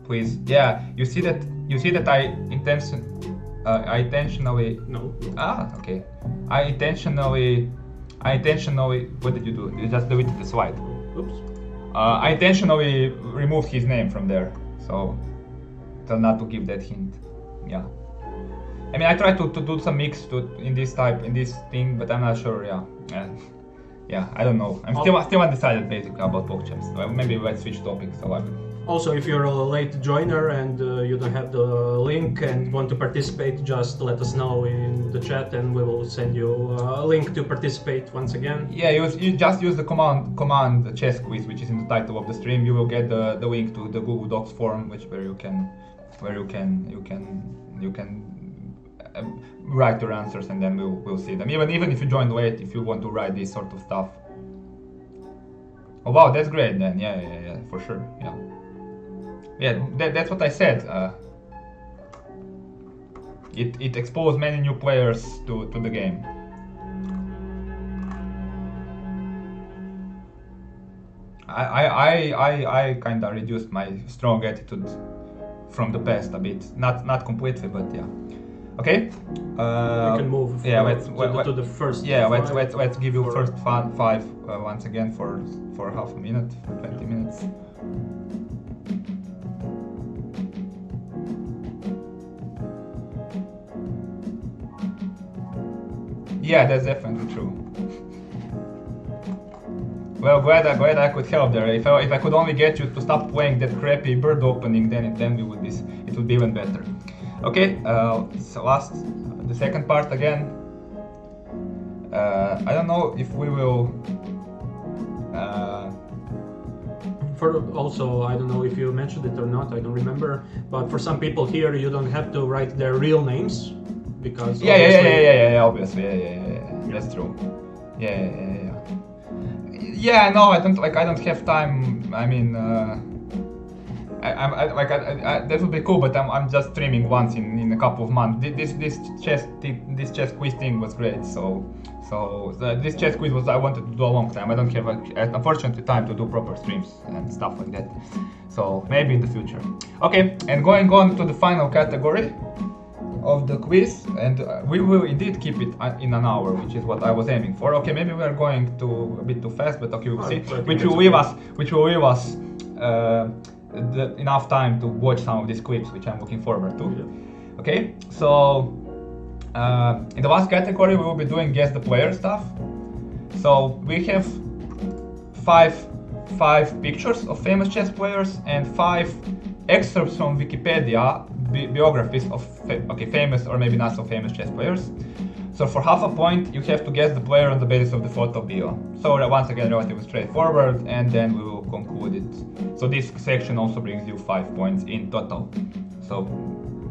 please. Yeah. You see that I intentionally. No. Okay. I intentionally. What did you do? You just deleted the slide. Oops. I intentionally removed his name from there, so not to give that hint. Yeah. I mean, I tried to do some mix in this thing, but I'm not sure. Yeah. I don't know. I'm still undecided basically about PogChamps. Maybe let's switch topics. Also, if you're a late joiner and you don't have the link and want to participate, just let us know in the chat and we will send you a link to participate once again. Yeah, you just use the command Chess Quiz, which is in the title of the stream. You will get the link to the Google Docs form, where you can write your answers, and then we'll see them. Even if you join late, if you want to write this sort of stuff. Oh wow, that's great then. Yeah, for sure. Yeah, that's what I said. It exposed many new players to the game. I kind of reduced my strong attitude from the past a bit. Not completely, but yeah. Okay. We can move Yeah, to the first. Yeah, five let's give you for- first five once again for half a minute, for 20 minutes. Yeah, that's definitely true. Well, glad I could help there. If I could only get you to stop playing that crappy bird opening, then it would be even better. Okay, so the second part again. I don't know if we will. Also, I don't know if you mentioned it or not. I don't remember. But for some people here, you don't have to write their real names because obviously, that's true. Yeah, no, I don't have time. I mean, that would be cool, but I'm just streaming once in a couple of months. This chess quiz thing was great. This chess quiz I wanted to do a long time. I don't have unfortunately time to do proper streams and stuff like that. So maybe in the future. Okay, and going on to the final category of the quiz, and we will indeed keep it in an hour, which is what I was aiming for. Okay, maybe we are going a bit too fast, but okay, we'll see. Which will leave us enough time to watch some of these clips, which I'm looking forward to. Yeah. Okay, so in the last category we will be doing guess the player stuff. So we have five pictures of famous chess players and 5 excerpts from Wikipedia biographies of famous or maybe not so famous chess players. So for half a point you have to guess the player on the basis of the photo bio. So once again relatively straightforward, and then we will conclude it. So this section also brings you 5 points in total. So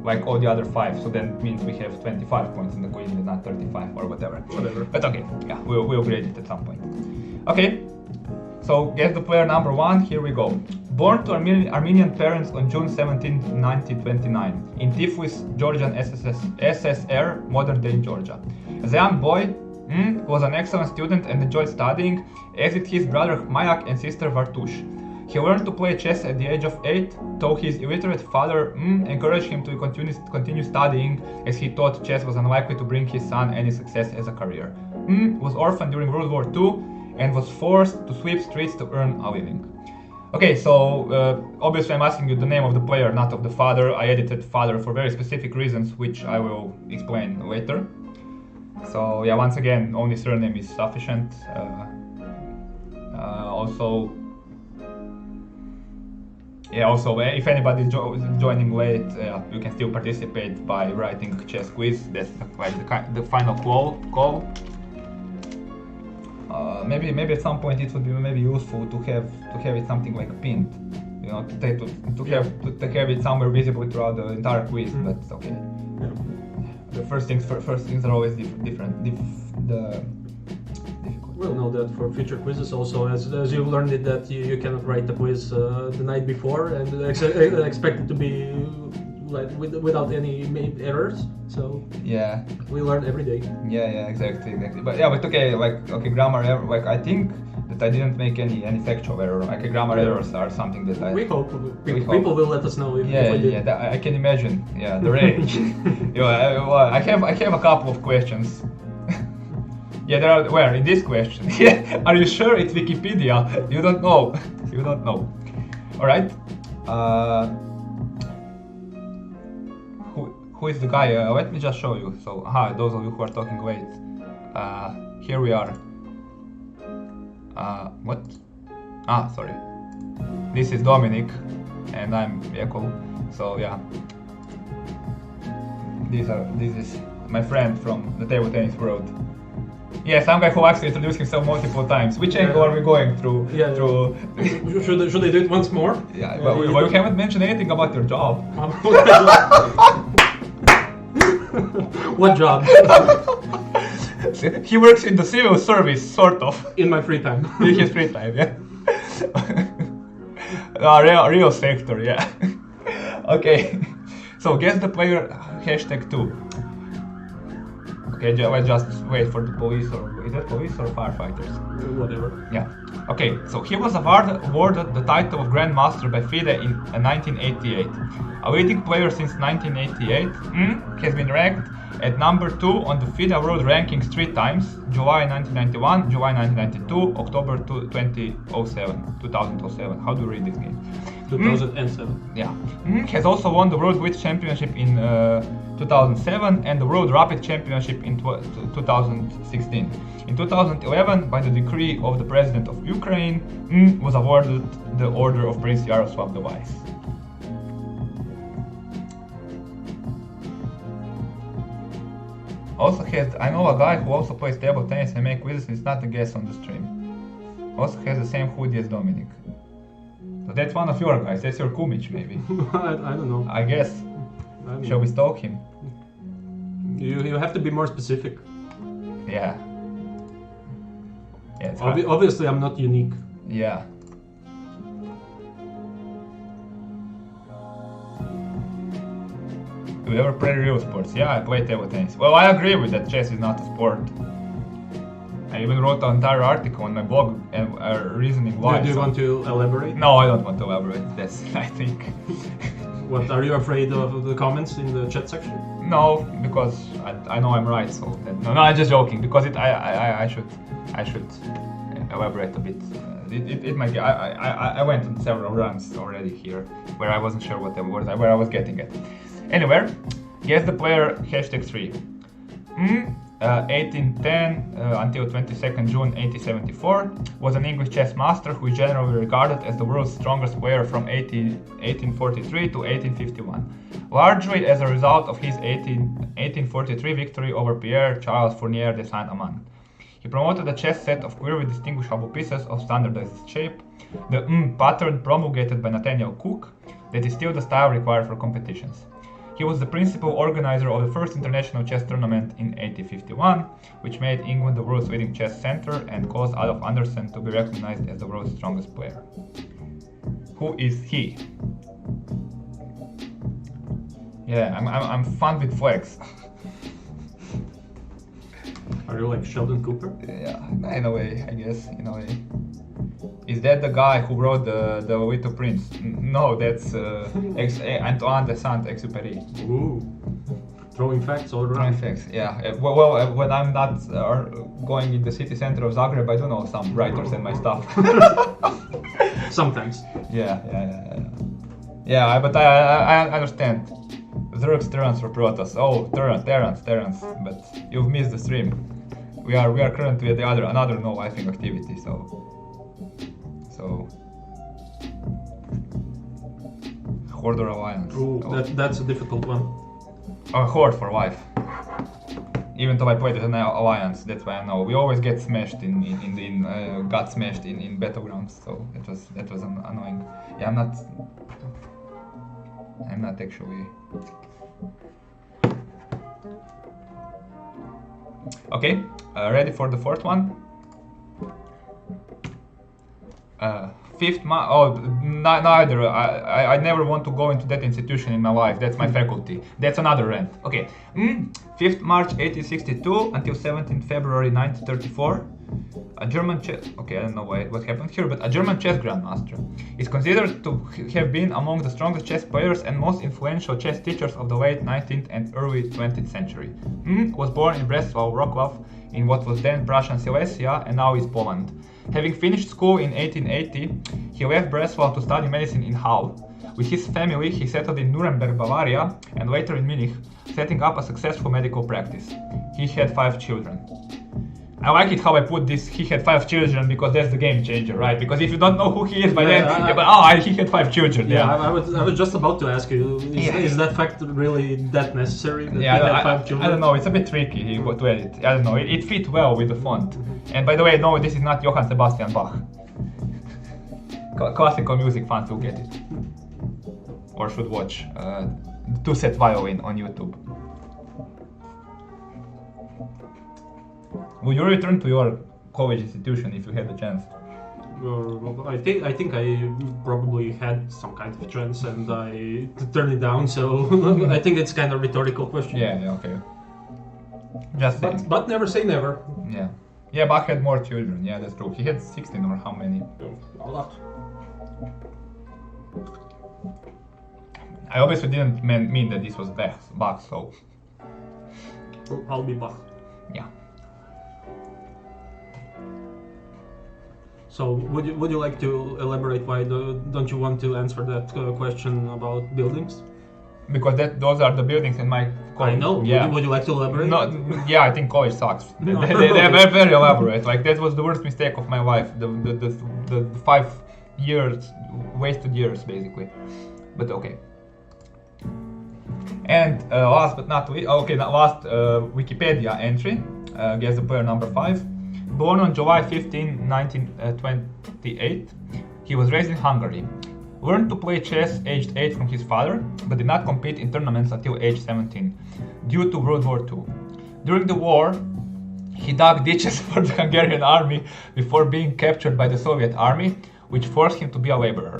like all the other 5, so then it means we have 25 points in the quiz and not 35 or whatever. But okay, yeah, we'll grade it at some point. Okay, so guess the player number 1, here we go. Born to Armenian parents on June 17, 1929, in Tiflis, Georgian SSR, modern-day Georgia. As a young boy, was an excellent student and enjoyed studying, as did his brother Mayak and sister Vartush. He learned to play chess at the age of 8, though his illiterate father encouraged him to continue studying, as he thought chess was unlikely to bring his son any success as a career. Was orphaned during World War II and was forced to sweep streets to earn a living. Okay, so obviously I'm asking you the name of the player, not of the father. I edited father for very specific reasons, which I will explain later. So yeah, once again, only surname is sufficient. Also, if anybody is joining late, you can still participate by writing chess quiz. That's like the final call. Maybe at some point it would be maybe useful to have it something like pinned, you know, to have it somewhere visible throughout the entire quiz. But okay, the first things are always different. Difficult. We'll know that for future quizzes also, as you learned it that you cannot write the quiz the night before and expect it to be like without any errors. So yeah, we learn every day. Yeah, exactly. But okay, grammar error. Like I think that I didn't make any factual error. Like grammar errors are something that we hope people will let us know if we did. I can imagine. Yeah, the rage. I have a couple of questions. Yeah, there are. Where in this question? Yeah, are you sure it's Wikipedia? You don't know. All right. Who is the guy? Let me just show you. So, those of you who are talking late. Here we are. What? Sorry. This is Dominic, and I'm Eko. So yeah. This is my friend from the table tennis world. Yeah, some guy who actually introduced himself multiple times. Which angle are we going through? Through. Should I do it once more? Yeah, but you haven't mentioned anything about your job. What job? He works in the civil service, sort of. In my free time. In his free time, yeah. Real sector, yeah. Okay. So guess the player #2. Okay, let's just wait for the police, or is that police or firefighters? Whatever. Yeah. Okay, so he was awarded the title of Grandmaster by FIDE in 1988. A leading player since 1988, has been ranked at number 2 on the FIDE World Rankings 3 times: July 1991, July 1992, October 2007. How do you read this game? 2007. Yeah. Has also won the World Blitz Championship in 2007 and the World Rapid Championship in 2016. In 2011, by the decree of the President of Ukraine, was awarded the Order of Prince Yaroslav the Wise. Also I know a guy who also plays table tennis and make quizzes, and it's not a guest on the stream. Also has the same hoodie as Dominic. So that's one of your guys, that's your Kumic maybe. I don't know. I guess. Shall we stalk him? You have to be more specific. Yeah. Yeah, it's Obviously, I'm not unique. Yeah. Do you ever play real sports? Yeah, I play table tennis. Well, I agree with that. Chess is not a sport. I even wrote an entire article on my blog and reasoning why. Do you want to elaborate? No, I don't want to elaborate. That's, I think. What, are you afraid of the comments in the chat section? No, because I know I'm right. So no, I'm just joking. Because I should elaborate a bit. It might. I went on several runs already here where I wasn't sure where I was getting at. Anyway, guess the player #3. 1810 until 22nd June 1874, was an English chess master who is generally regarded as the world's strongest player from 1843 to 1851, largely as a result of his 1843 victory over Pierre Charles Fournier de Saint-Amand. He promoted a chess set of clearly distinguishable pieces of standardized shape, the pattern promulgated by Nathaniel Cook, that is still the style required for competitions. He was the principal organizer of the first international chess tournament in 1851, which made England the world's leading chess center and caused Adolf Anderssen to be recognized as the world's strongest player. Who is he? Yeah, I'm fun with flex. Are you like Sheldon Cooper? Yeah, in a way, I guess, in a way. Is that the guy who wrote the Little Prince? No, that's Antoine de Saint-Exupéry. Ooh, throwing facts all Throwing around. facts, yeah. Well, when I'm not going in the city center of Zagreb, I do know some writers and my stuff. Sometimes. Yeah. Yeah, but I understand. Zerx, Terence, or Protoss. Oh, Terence. But you've missed the stream. We are currently at another no wifing activity, so Horde or Alliance? Ooh, that's a difficult one. Horde for wife. Even though I played as an Alliance, that's why I know. We always get smashed got smashed in battlegrounds, so that was annoying. Yeah, I'm not actually. Okay, ready for the fourth one? Neither. I never want to go into that institution in my life. That's my faculty. That's another rant. Okay. 5th March 1862 until 17th February 1934. A German chess. Okay, I don't know what happened here, but a German chess grandmaster is considered to have been among the strongest chess players and most influential chess teachers of the late 19th and early 20th century. Was born in Breslau, Wrocław, in what was then Prussian Silesia and now is Poland. Having finished school in 1880, he left Breslau to study medicine in Halle. With his family, he settled in Nuremberg, Bavaria, and later in Munich, setting up a successful medical practice. He had 5 children. I like it how I put this, he had 5 children, because that's the game changer, right? Because if you don't know who he is by then, he had 5 children. Yeah, I was just about to ask you, is that fact really that necessary? That he had 5 children? I don't know, it's a bit tricky to edit. I don't know, it fit well with the font. And by the way, no, this is not Johann Sebastian Bach. Classical music fans will get it. Or should watch 2-set violin on YouTube. Would you return to your college institution if you had the chance? I think I probably had some kind of chance and I turned it down, so I think it's kind of rhetorical question. Yeah, okay. Just saying. But never say never. Yeah. Yeah, Bach had more children. Yeah, that's true. He had 16 or how many? A lot. I obviously didn't mean that this was Bach, so I'll be Bach. yeah. So would you like to elaborate why don't you want to answer that question about buildings? Because those are the buildings in my college. I know. Yeah. Would you like to elaborate? No, yeah, I think college sucks. No. They're very elaborate. Like that was the worst mistake of my life. The 5 years, wasted years, basically. But okay. And last but not least, last Wikipedia entry. Guess the player number 5. Born on July 15, 1928, he was raised in Hungary. Learned to play chess aged 8 from his father, but did not compete in tournaments until age 17, due to World War II. During the war, he dug ditches for the Hungarian army before being captured by the Soviet army, which forced him to be a laborer.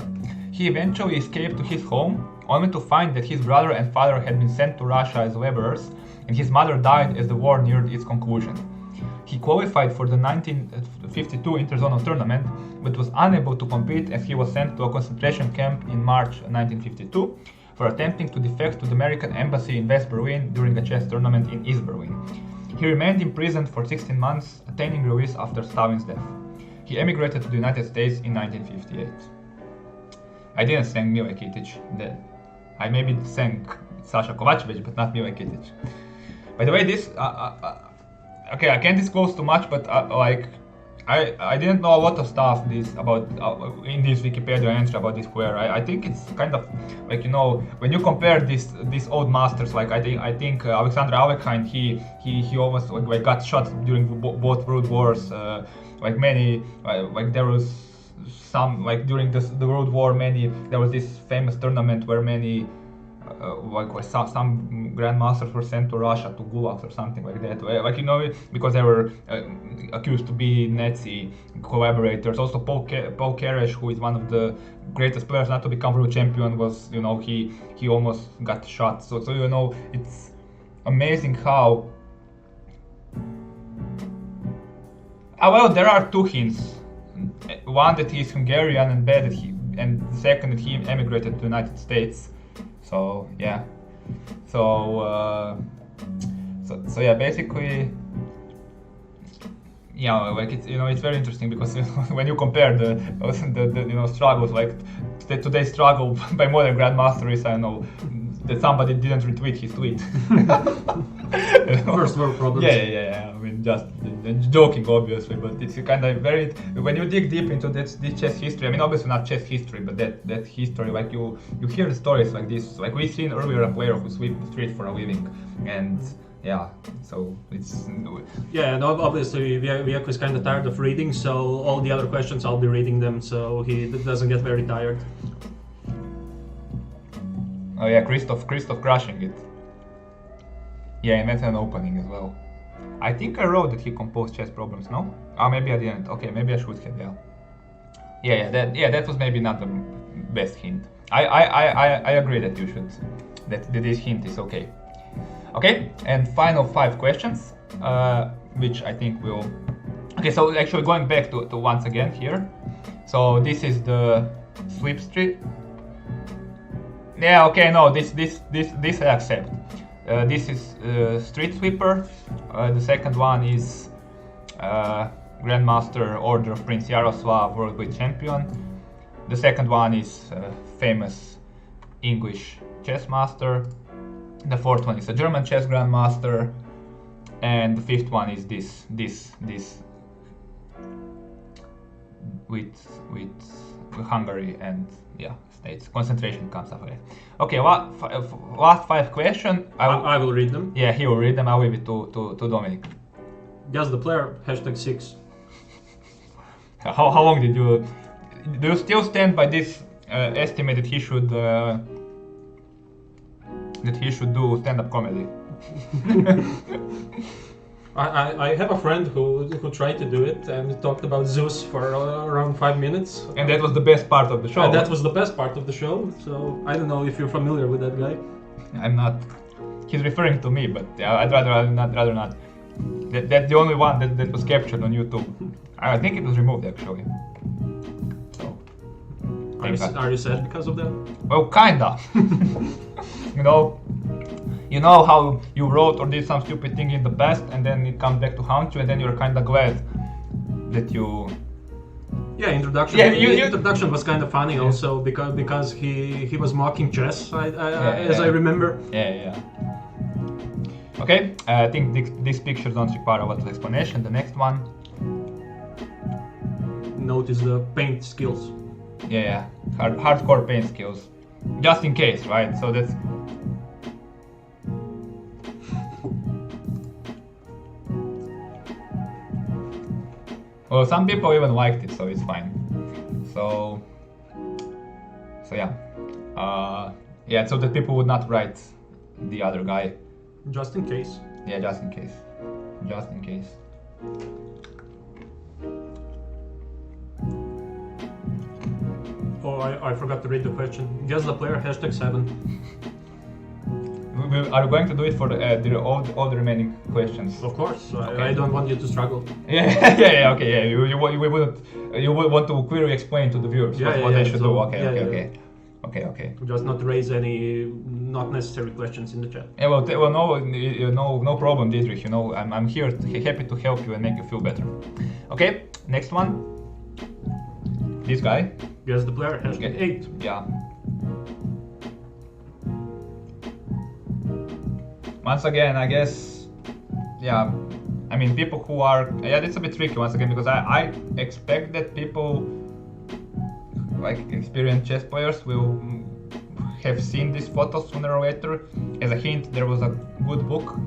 He eventually escaped to his home, only to find that his brother and father had been sent to Russia as laborers, and his mother died as the war neared its conclusion. He qualified for the 1952 interzonal tournament, but was unable to compete as he was sent to a concentration camp in March 1952 for attempting to defect to the American embassy in West Berlin during a chess tournament in East Berlin. He remained imprisoned for 16 months, attaining release after Stalin's death. He emigrated to the United States in 1958. I didn't sing Mile Kitic. I maybe sang Sasha Kovacevic, but not Mile Kitic. By the way, this okay, I can't disclose too much, but I didn't know a lot of stuff about in this Wikipedia entry about this player. I think it's kind of like, you know, when you compare these old masters, like I think Alexander Alekhine, he almost like got shot during both world wars. Like many like there was some like during the World War there was this famous tournament where many some grandmasters were sent to Russia to gulags or something like that. Like, you know, because they were accused to be Nazi collaborators. Also, Paul Keres, who is one of the greatest players not to become world champion, was, you know, he almost got shot. So you know, it's amazing how. Well, there are two hints. One that he's Hungarian, and and the second that he emigrated to the United States. So yeah, so yeah, basically, yeah, like it's, you know, it's very interesting because when you compare the you know struggles, like today's struggle by modern grandmaster is, I know that somebody didn't retweet his tweet. First world problems. Yeah. I mean, just joking, obviously, but it's kind of very. When you dig deep into this chess history, I mean, obviously not chess history, but that history, like you hear the stories like this. Like we've seen earlier a player who swept the street for a living, and yeah, so it's. Yeah, and obviously Vieko is kind of tired of reading, so all the other questions I'll be reading them, so he doesn't get very tired. Oh yeah, Christoph crushing it. Yeah, and that's an opening as well. I think I wrote that he composed chess problems, no? Oh, maybe I didn't. Okay, maybe I should have, yeah. That was maybe not the best hint. I agree that you should, that this hint is okay. Okay, and final 5 questions, which I think will... Okay, so actually going back to once again here. So this is the sweep street. Yeah, okay, no, this I accept. This is Street Sweeper. The second one is Grandmaster Order of Prince Yaroslav, Worldwide Champion. The second one is famous English chess master. The fourth one is a German chess grandmaster, and the fifth one is this with Hungary and states. Concentration camps after it. Okay, last 5 questions. I will read them. Yeah, he will read them. I'll leave it to Dominic. Guess the player, #6. How long did you... Do you still stand by this estimate that he should do stand-up comedy? I have a friend who tried to do it and talked about Zeus for around 5 minutes. And that was the best part of the show. And that was the best part of the show, so I don't know if you're familiar with that guy. I'm not. He's referring to me, but I'd rather not. That's the only one that was captured on YouTube. I think it was removed actually. So. Are you sad because of that? Well, kinda. You know how you wrote or did some stupid thing in the past, and then it comes back to haunt you, and then you're kinda glad that you. Yeah, introduction. Yeah, introduction was kind of funny also because he was mocking chess. As I remember. Yeah. Okay, I think these pictures don't require a lot of explanation. The next one. Notice the paint skills. Yeah. Hardcore paint skills. Just in case, right? So that's. Well, some people even liked it, so it's fine. So yeah. Yeah, so that people would not write the other guy. Just in case. Yeah, just in case. Just in case. Oh, I forgot to read the question. Guess the player #7. Are we going to do it for all the remaining questions? Of course. Okay. I don't want you to struggle. Yeah. Okay. Yeah. You would want to clearly explain to the viewers what they should do. Okay. Just not raise any not necessary questions in the chat. Yeah. Well, no problem, Dietrich. I'm here, happy to help you and make you feel better. Okay. Next one. This guy. Guess the player #8. Yeah. Once again, I guess, yeah, I mean, people who are, yeah, it's a bit tricky once again, because I expect that people, like experienced chess players, will have seen these photos sooner or later. As a hint, there was a good book,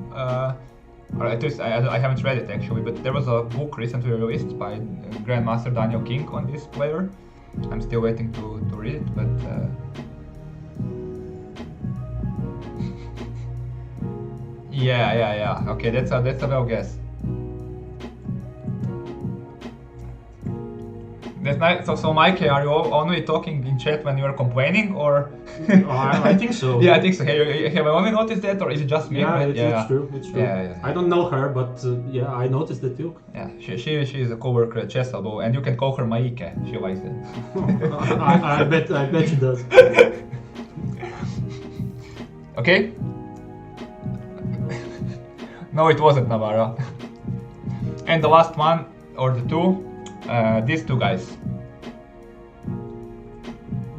or at least I haven't read it actually, but there was a book recently released by Grandmaster Daniel King on this player. I'm still waiting to read it, but yeah. Okay, that's a well guess. That's nice. So Mike, are you only talking in chat when you are complaining, or? I think so. Yeah, I think so. Have I only noticed that, or is it just me? Yeah, it's true. Yeah. I don't know her, but yeah, I noticed it too. Yeah, she is a coworker at Chessable, and you can call her Maike. She likes it. I bet she does. Okay. No, it wasn't Navarra. And the last one, or the two, these two guys.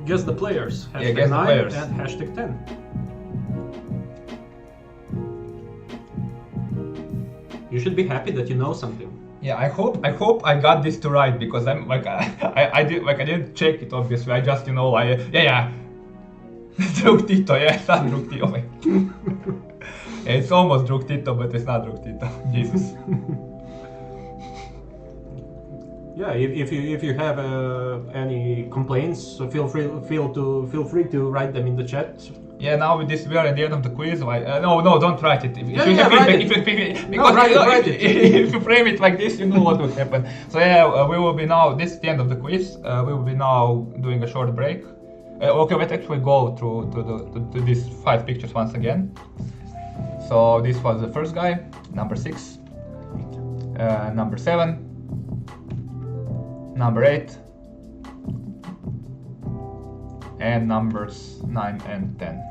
Guess the players. Guess the players. And #10. You should be happy that you know something. Yeah, I hope I got this to right, because I'm like I didn't check it obviously. I just yeah. Druk Tito, yeah, it's not Druk Tito. Yeah, it's almost Druk Tito, but it's not Druk Tito. Jesus. Yeah, if you have any complaints, feel free to write them in the chat. Yeah, now with this we are at the end of the quiz. No, don't write it. Write it. If you frame it like this, you know what would happen. So yeah, we will be now. This is the end of the quiz. We will be now doing a short break. Okay, let's actually go through to these 5 pictures once again. So this was the first guy, number 6, number 7, number 8, and numbers 9 and 10.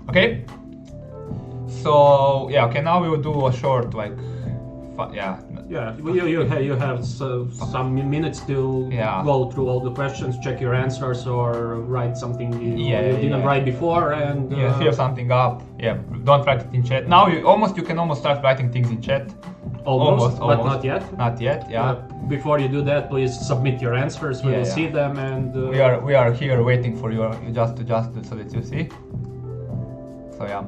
Okay. So yeah, okay. Now we will do a short Yeah, you have some minutes to go through all the questions, check your answers, or write something you didn't write before, and clear something up. Yeah, don't write it in chat. Now you can almost start writing things in chat. Almost, but not yet. Not yet. Yeah. Before you do that, please submit your answers. We will see them, and we are here waiting for you just so that you see. So yeah.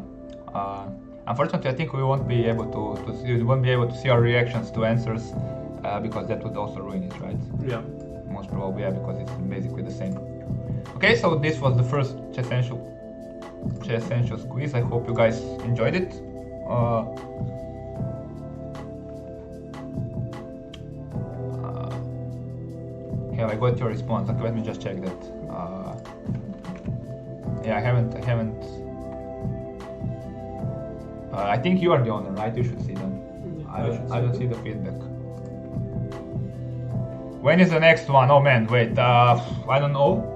Unfortunately, I think we won't be able to see our reactions to answers because that would also ruin it, right? Yeah. Most probably, yeah, because it's basically the same. Okay, so this was the first Chessentials quiz. I hope you guys enjoyed it. Have I got your response? Okay, let me just check that. Yeah, I haven't. I think you are the owner, right? You should see them. I don't see the feedback. When is the next one? Oh man, wait. I don't know.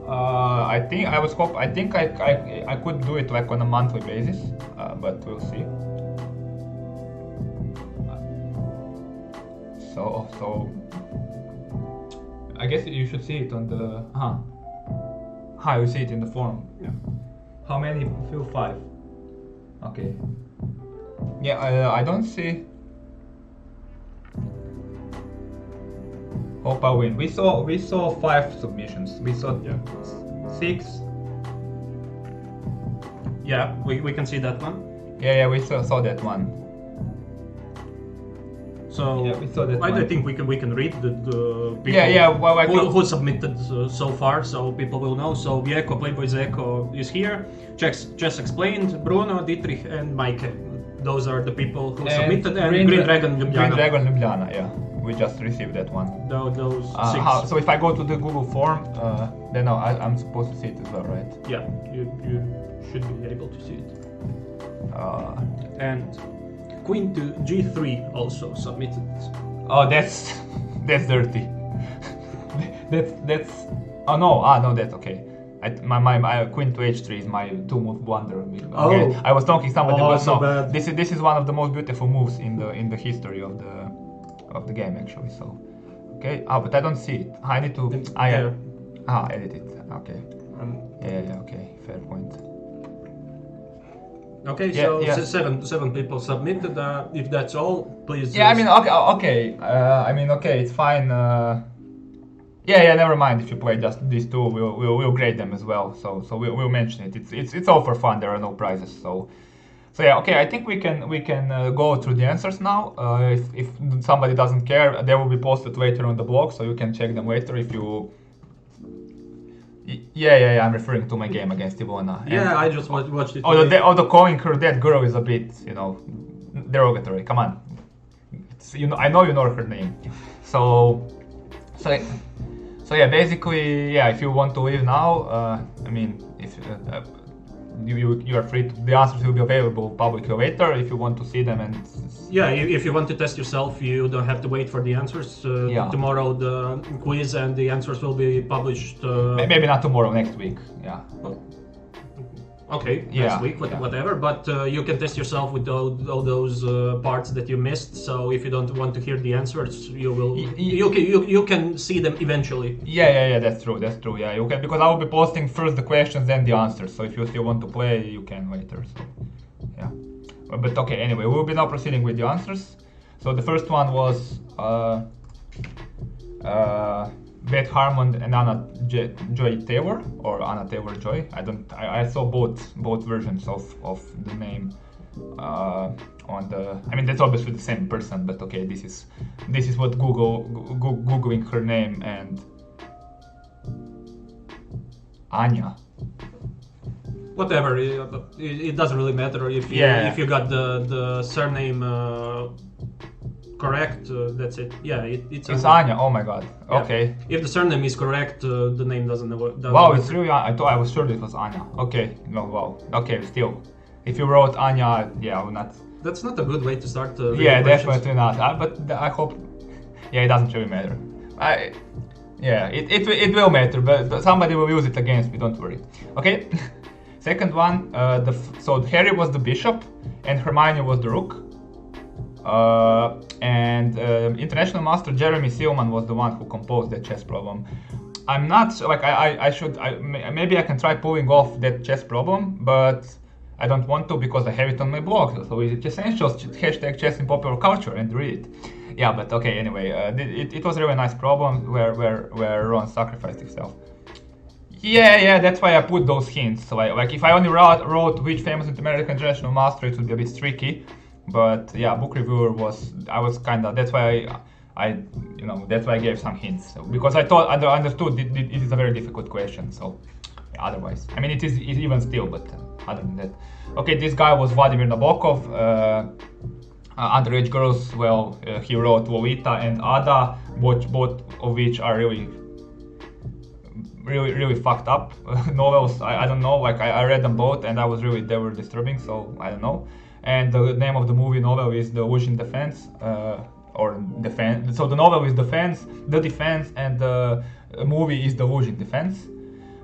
I think I was. I think I could do it like on a monthly basis, but we'll see. So I guess you should see it on the. You see it in the forum. Yeah. How many? Fill 5. Okay. Yeah, I don't see. Hope I win. We saw 5 submissions. We saw 6. Yeah, we can see that one. Yeah, we saw that one. So yeah, we saw that one. I think we can read the people who submitted so far, so people will know. So Vieko, Playboy Zeko is here. Chess Explained, Bruno, Dietrich, and Mike. Those are the people who submitted. And Green Dragon Ljubljana. Green Dragon Ljubljana, yeah. We just received that one. Those 6. So if I go to the Google form, then I'm supposed to see it as well, right? Yeah, you should be able to see it. And Queen to G3 also submitted. Oh, that's dirty. that's no, that's okay. My Queen to H3 is my 2-move blunder. Okay. I was talking somebody, but so no. bad. This is one of the most beautiful moves in the history of the game actually. So okay. But I don't see it. I need to. Edit it. Okay. Yeah. Okay. Fair point. Okay, yeah. 7 people submitted. If that's all, please. Yeah, I mean, okay. Okay, it's fine. Yeah. Never mind. If you play just these 2, we'll grade them as well. So we'll mention it. It's all for fun. There are no prizes. So yeah. Okay, I think we can go through the answers now. If somebody doesn't care, they will be posted later on the blog, so you can check them later if you. Yeah, I'm referring to my game against Ivona. Yeah, I just watched it. The calling her that girl is a bit, derogatory. Come on, I know you know her name. So yeah, basically, yeah. If you want to leave now, if you are free. The answers will be available publicly later if you want to see them. And yeah, if you want to test yourself, you don't have to wait for the answers. Tomorrow the quiz and the answers will be published. Maybe not tomorrow, next week. Yeah. Okay, next week, whatever. But you can test yourself with all those parts that you missed. So if you don't want to hear the answers, you can see them eventually. Yeah. That's true. Yeah, you can, because I will be posting first the questions, then the answers. So if you still want to play, you can later. So yeah. But okay. Anyway, we'll be now proceeding with the answers. So the first one was Beth Harmon and Anna Joy Taylor, or Anna Taylor Joy. I saw both versions of the name on the. That's obviously the same person, but okay, this is what googling her name, and Anya. Whatever, it doesn't really matter if you got the surname correct. That's it. Yeah, it's Anya. Oh my god. Yeah. Okay. If the surname is correct, the name doesn't wow, matter. it's really. I thought I was sure it was Anya. Okay. No. Wow. Okay. Still, if you wrote Anya, yeah, I would not. That's not a good way to start. Yeah, definitely not. But I hope. Yeah, it doesn't really matter. It will matter, but somebody will use it against me. Don't worry. Okay. Second one. So Harry was the bishop, and Hermione was the rook. And international master Jeremy Seelman was the one who composed that chess problem. I'm not like maybe I can try pulling off that chess problem, but I don't want to because I have it on my blog. So it's Chessentials #chess in popular culture and read it. Yeah, but okay. Anyway, it was a really nice problem where Ron sacrificed himself. Yeah, that's why I put those hints. So like if I only wrote which famous American international master, it would be a bit tricky. But yeah, book reviewer that's why that's why I gave some hints, because I thought I understood it is a very difficult question. So yeah, otherwise, it is even still, but other than that, okay, this guy was Vladimir Nabokov. Underage girls, he wrote Lolita and Ada, both of which are really fucked up novels. I don't know, like I read them both and they were disturbing, so I don't know. and the name of the movie novel is The Woods in Defense, or Defense. So the novel is Defense, The Defense, and the movie is The Woods in Defense.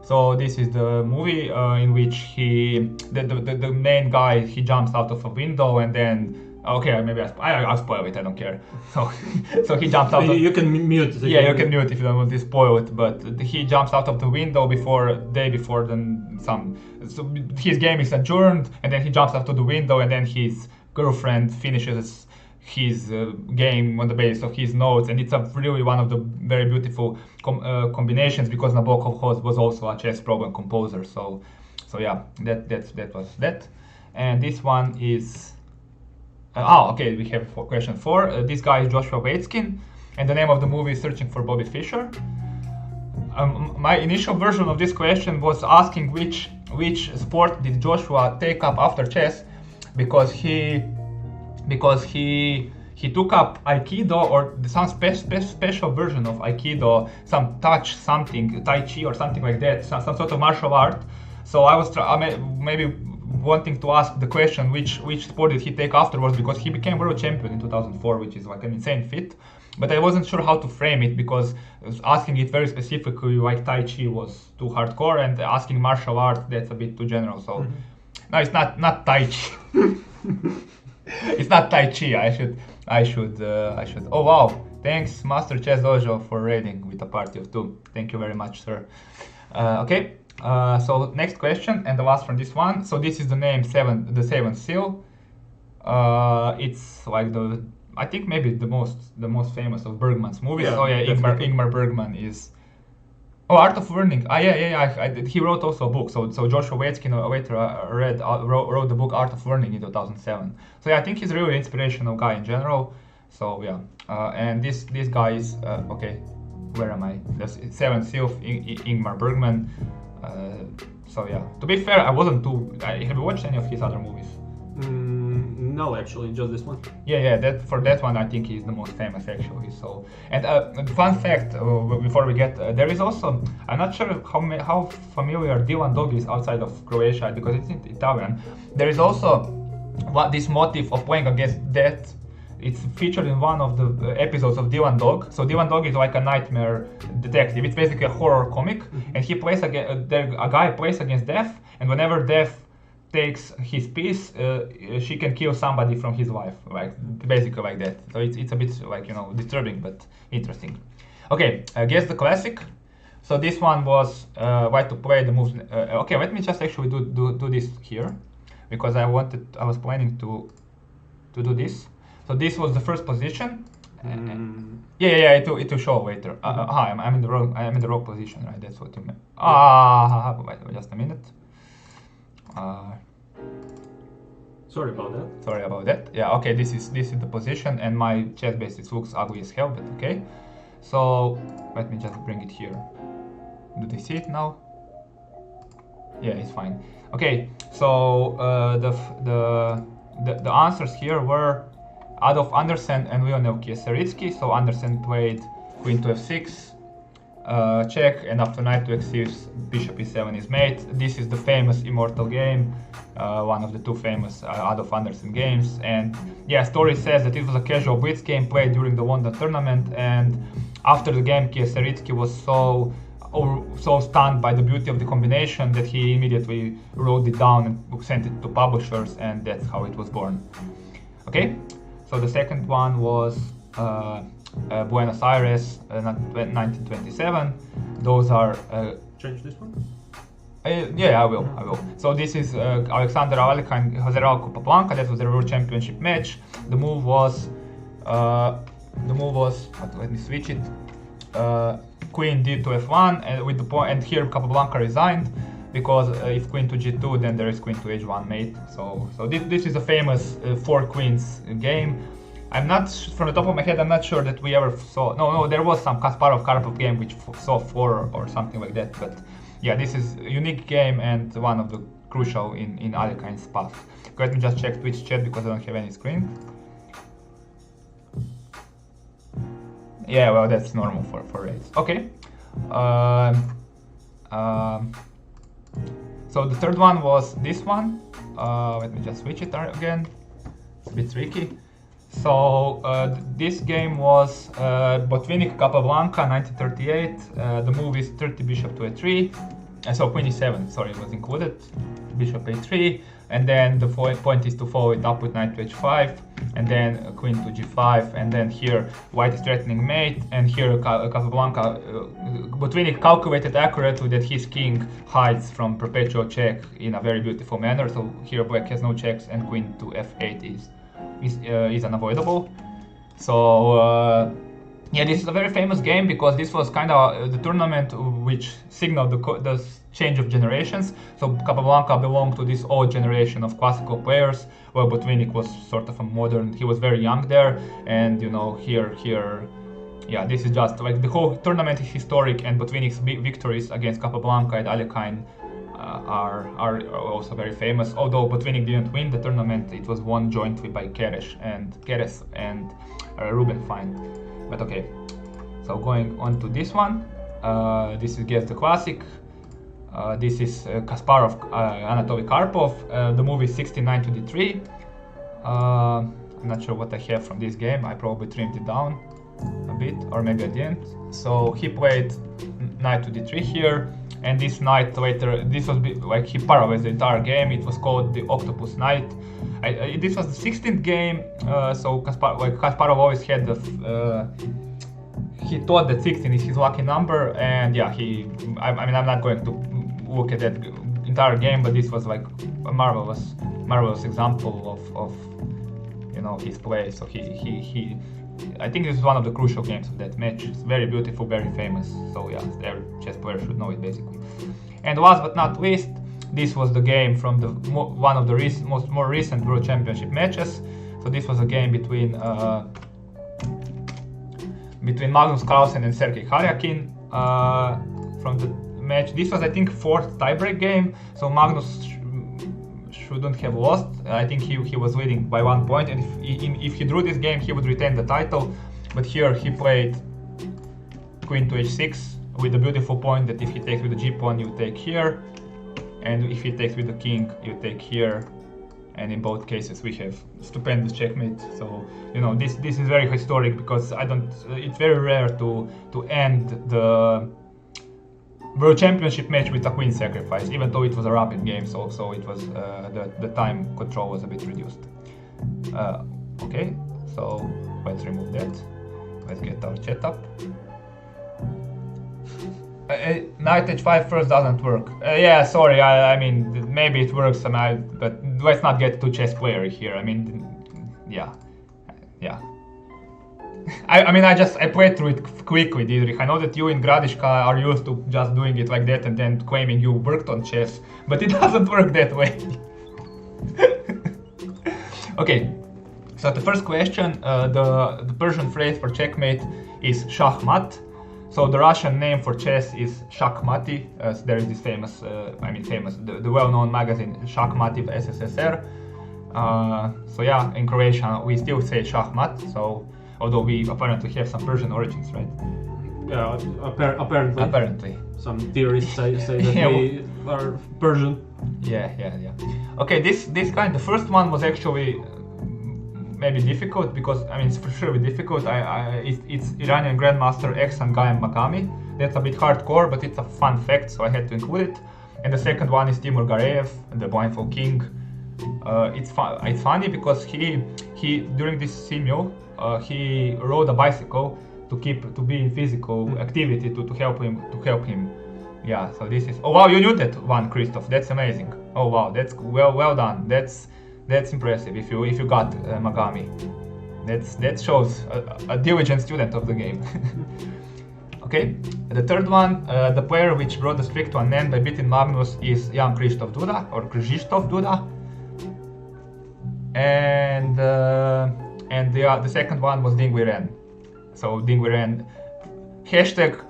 So this is the movie in which the main guy, he jumps out of a window and then, okay, maybe I'll spoil it, I don't care. So he jumps out. You can mute. Yeah, you can mute if you don't want to spoil it. But he jumps out of the window day before so his game is adjourned, and then he jumps out of the window, and then his girlfriend finishes his game on the basis of his notes, and it's really one of the very beautiful combinations, because Nabokov was also a chess program composer. So yeah, that was that. And this one is okay, we have question 4. This guy is Joshua Waitzkin, and the name of the movie is Searching for Bobby Fischer. My initial version of this question was asking which sport did Joshua take up after chess, because he took up Aikido, or some special version of Aikido, some Tai Chi or something like that, some sort of martial art. So I was maybe wanting to ask the question which sport did he take afterwards, because he became world champion in 2004, which is like an insane feat. But I wasn't sure how to frame it, because asking it very specifically like Tai Chi was too hardcore, and asking martial art, that's a bit too general. So no, it's not Tai Chi. It's not Tai Chi. I should. Oh wow! Thanks, Master Chess Dojo, for raiding with a party of 2. Thank you very much, sir. Okay. So next question, and the last from this one. So this is the name the Seventh Seal. It's like I think maybe the most famous of Bergman's movies. Yeah, oh yeah, Ingmar Bergman is. Oh, Art of Learning. He wrote also a book. So Joshua Waitzkin later wrote the book Art of Learning in 2007. So yeah, I think he's a really inspirational guy in general. So yeah, and this guy is okay. Where am I? The Seventh Seal of Ingmar Bergman. So yeah, to be fair, have you watched any of his other movies? No, actually, just this one. Yeah. That one, I think he's the most famous actually. So, and fun fact before we get there is also, I'm not sure how familiar Divan Dog is outside of Croatia, because it's in Italian. There is also this motif of playing against death. It's featured in one of the episodes of Divan Dog. So Divan Dog is like a nightmare detective. It's basically a horror comic, and he plays a guy plays against death, and whenever death takes his piece, she can kill somebody from his life, like basically like that. So it's a bit like, disturbing but interesting. Okay, guess the classic. So this one was why to play the moves. Okay, let me just actually do this here, because I was planning to do this. So this was the first position. Yeah. It will show later. I'm in the wrong position, right? That's what you meant. Wait, just a minute. Sorry about that. Yeah. Okay. This is the position, and my chess basics looks ugly as hell, but okay. So let me just bring it here. Do they see it now? Yeah, it's fine. Okay. So the answers here were Adolf Andersen and Lionel Kieseritzky. So Andersen played queen to f6, check, and after knight to x6, bishop e7 is mate. This is the famous immortal game, one of the 2 famous Adolf Andersen games. And yeah, story says that it was a casual blitz game played during the London tournament, and after the game, Kieseritzky was so stunned by the beauty of the combination that he immediately wrote it down and sent it to publishers, and that's how it was born. Okay. So the second one was Buenos Aires, 1927. Those are. Change this one? Yeah, I will. So this is Alexander Aleka and Jose Raul Capablanca. That was the World Championship match. The move was. Let me switch it. Queen d to f1, and with the point. And here Capablanca resigned, because if queen to g2, then there is queen to h1 mate. So this is a famous 4 queens game. I'm not, from the top of my head, I'm not sure that we ever saw. No, there was some Kasparov-Karpov game which saw 4 or something like that. But yeah, this is a unique game and one of the crucial in Alekhine's path. Let me just check Twitch chat because I don't have any screen. Yeah, well, that's normal for raids. Okay. So the third one was this one. Let me just switch it again. It's a bit tricky. So this game was Botvinnik Capablanca 1938. The move is 30 bishop to a3. So queen e7, sorry, was included. Bishop a3, and then the point is to follow it up with knight to h5, and then queen to g5, and then here white is threatening mate, and here Capablanca, Botvinnik calculated accurately that his king hides from perpetual check in a very beautiful manner. So here black has no checks, and queen to f8 is unavoidable. So yeah, this is a very famous game because this was kind of the tournament which signaled the change of generations. So Capablanca belonged to this old generation of classical players, while Botvinnik was sort of a modern. He was very young there, and you know here, yeah, this is just like the whole tournament is historic, and Botvinnik's victories against Capablanca and Alekhine are also very famous. Although Botvinnik didn't win the tournament, it was won jointly by Keres and Ruben Fine. But okay, so going on to this one, this is Guess the Classic. This is Kasparov, Anatoly Karpov. The move is 69 to d3. I'm not sure what I have from this game. I probably trimmed it down a bit, or maybe I didn't. So he played knight to d3 here, and this knight later, this was like he paralysed the entire game. It was called the Octopus Knight. This was the 16th game, so Kasparov always had the. He thought that 16 is his lucky number, and yeah, I mean, I'm not going to look at that entire game, but this was like a marvelous example of you know his play. So I think this is one of the crucial games of that match. It's very beautiful, very famous. So yeah, every chess player should know it basically. And last but not least, this was the game from one of the more recent World Championship matches. So this was a game between Magnus Carlsen and Sergei Karyakin from the match. This was, I think, fourth tiebreak game. So Magnus shouldn't have lost. I think he was leading by 1 point, and if he drew this game, he would retain the title. But here he played queen to h6 with the beautiful point that if he takes with the g pawn, you take here, and if he takes with the king, you take here. And in both cases, we have stupendous checkmate. So you know this is very historic because it's very rare to end the World Championship match with a queen sacrifice, even though it was a rapid game. So it was the time control was a bit reduced. Okay, so let's remove that. Let's get our chat up. Knight h5 first doesn't work. Yeah, sorry. I mean, maybe it works, but let's not get too chess player here. I mean, yeah. I mean, I played through it quickly, Didrik. I know that you in Gradishka are used to just doing it like that and then claiming you worked on chess, but it doesn't work that way. Okay, so the first question, the Persian phrase for checkmate is shahmat. So the Russian name for chess is Shakhmati. There is this famous, the well-known magazine Shakhmati of SSSR. So yeah, in Croatia we still say Shahmat. So although we apparently have some Persian origins, right? Yeah, apparently. Some theorists say that yeah, we are Persian. Yeah. Okay, this kind, the first one was actually maybe difficult because it's for sure difficult. It's Iranian Grandmaster Ehsan Gaem Makami. That's a bit hardcore, but it's a fun fact, so I had to include it. And the second one is Timur Gareev, the Blindfold King. It's funny because he during this simul he rode a bicycle to be in physical activity to help him. Yeah, so this is. Oh wow, you knew that one, Christoph. That's amazing. Oh wow, that's well done. That's impressive. If you got Magami, that shows a diligent student of the game. Okay, the third one, the player which brought the streak to an end by beating Magnus is Jan Krzysztof Duda or Krzysztof Duda, and the second one was Ding Liren. So Ding Liren, hashtag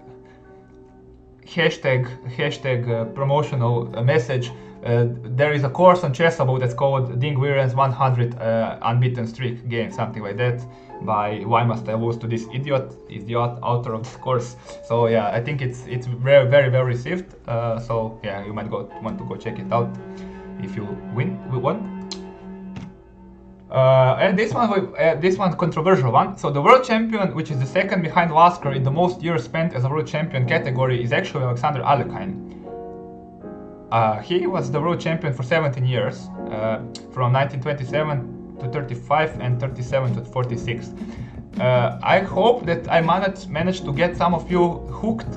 promotional message. There is a course on Chessable that's called Ding Liren's 100 unbeaten streak game, something like that, by Why Must I Lose to This Idiot, is the author of this course. So yeah, I think it's very, very well received. So yeah, you might want to go check it out if you won. And this one controversial one. So the world champion, which is the second behind Lasker in the most years spent as a world champion category, is actually Alexander Alekhine. He was the world champion for 17 years, from 1927 to 35 and 37 to 46. I hope that I managed to get some of you hooked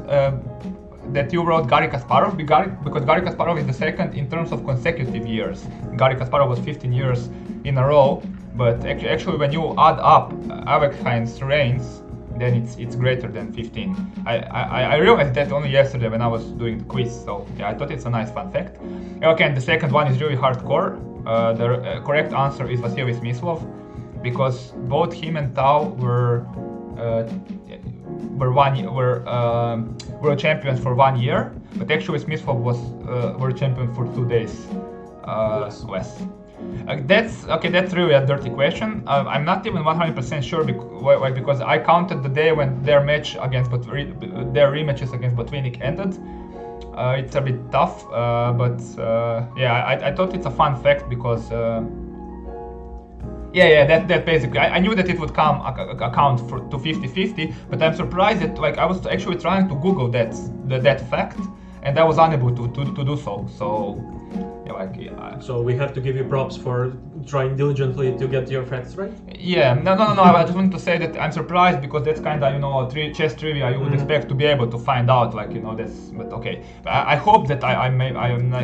that you wrote Garry Kasparov, because Garry Kasparov is the second in terms of consecutive years. Garry Kasparov was 15 years in a row, but actually when you add up Alekhine's reigns, then it's greater than 15. I realized that only yesterday when I was doing the quiz, so yeah, I thought it's a nice fun fact. Okay, the second one is really hardcore. The correct answer is Vasily Smyslov, because both him and Tao were world champions for 1 year, but actually Smyslov was world champion for 2 days less. That's really a dirty question. I'm not even 100% sure because I counted the day when their match against their rematches against Botvinnik ended. It's a bit tough, but yeah, I thought it's a fun fact because that basically I knew that it would account to 50-50, but I'm surprised that I was actually trying to Google that fact and I was unable to do so. So we have to give you props for trying diligently to get your facts right? Yeah, no. I just wanted to say that I'm surprised because that's kind of chess trivia you would expect to be able to find out that's. But okay, I hope that I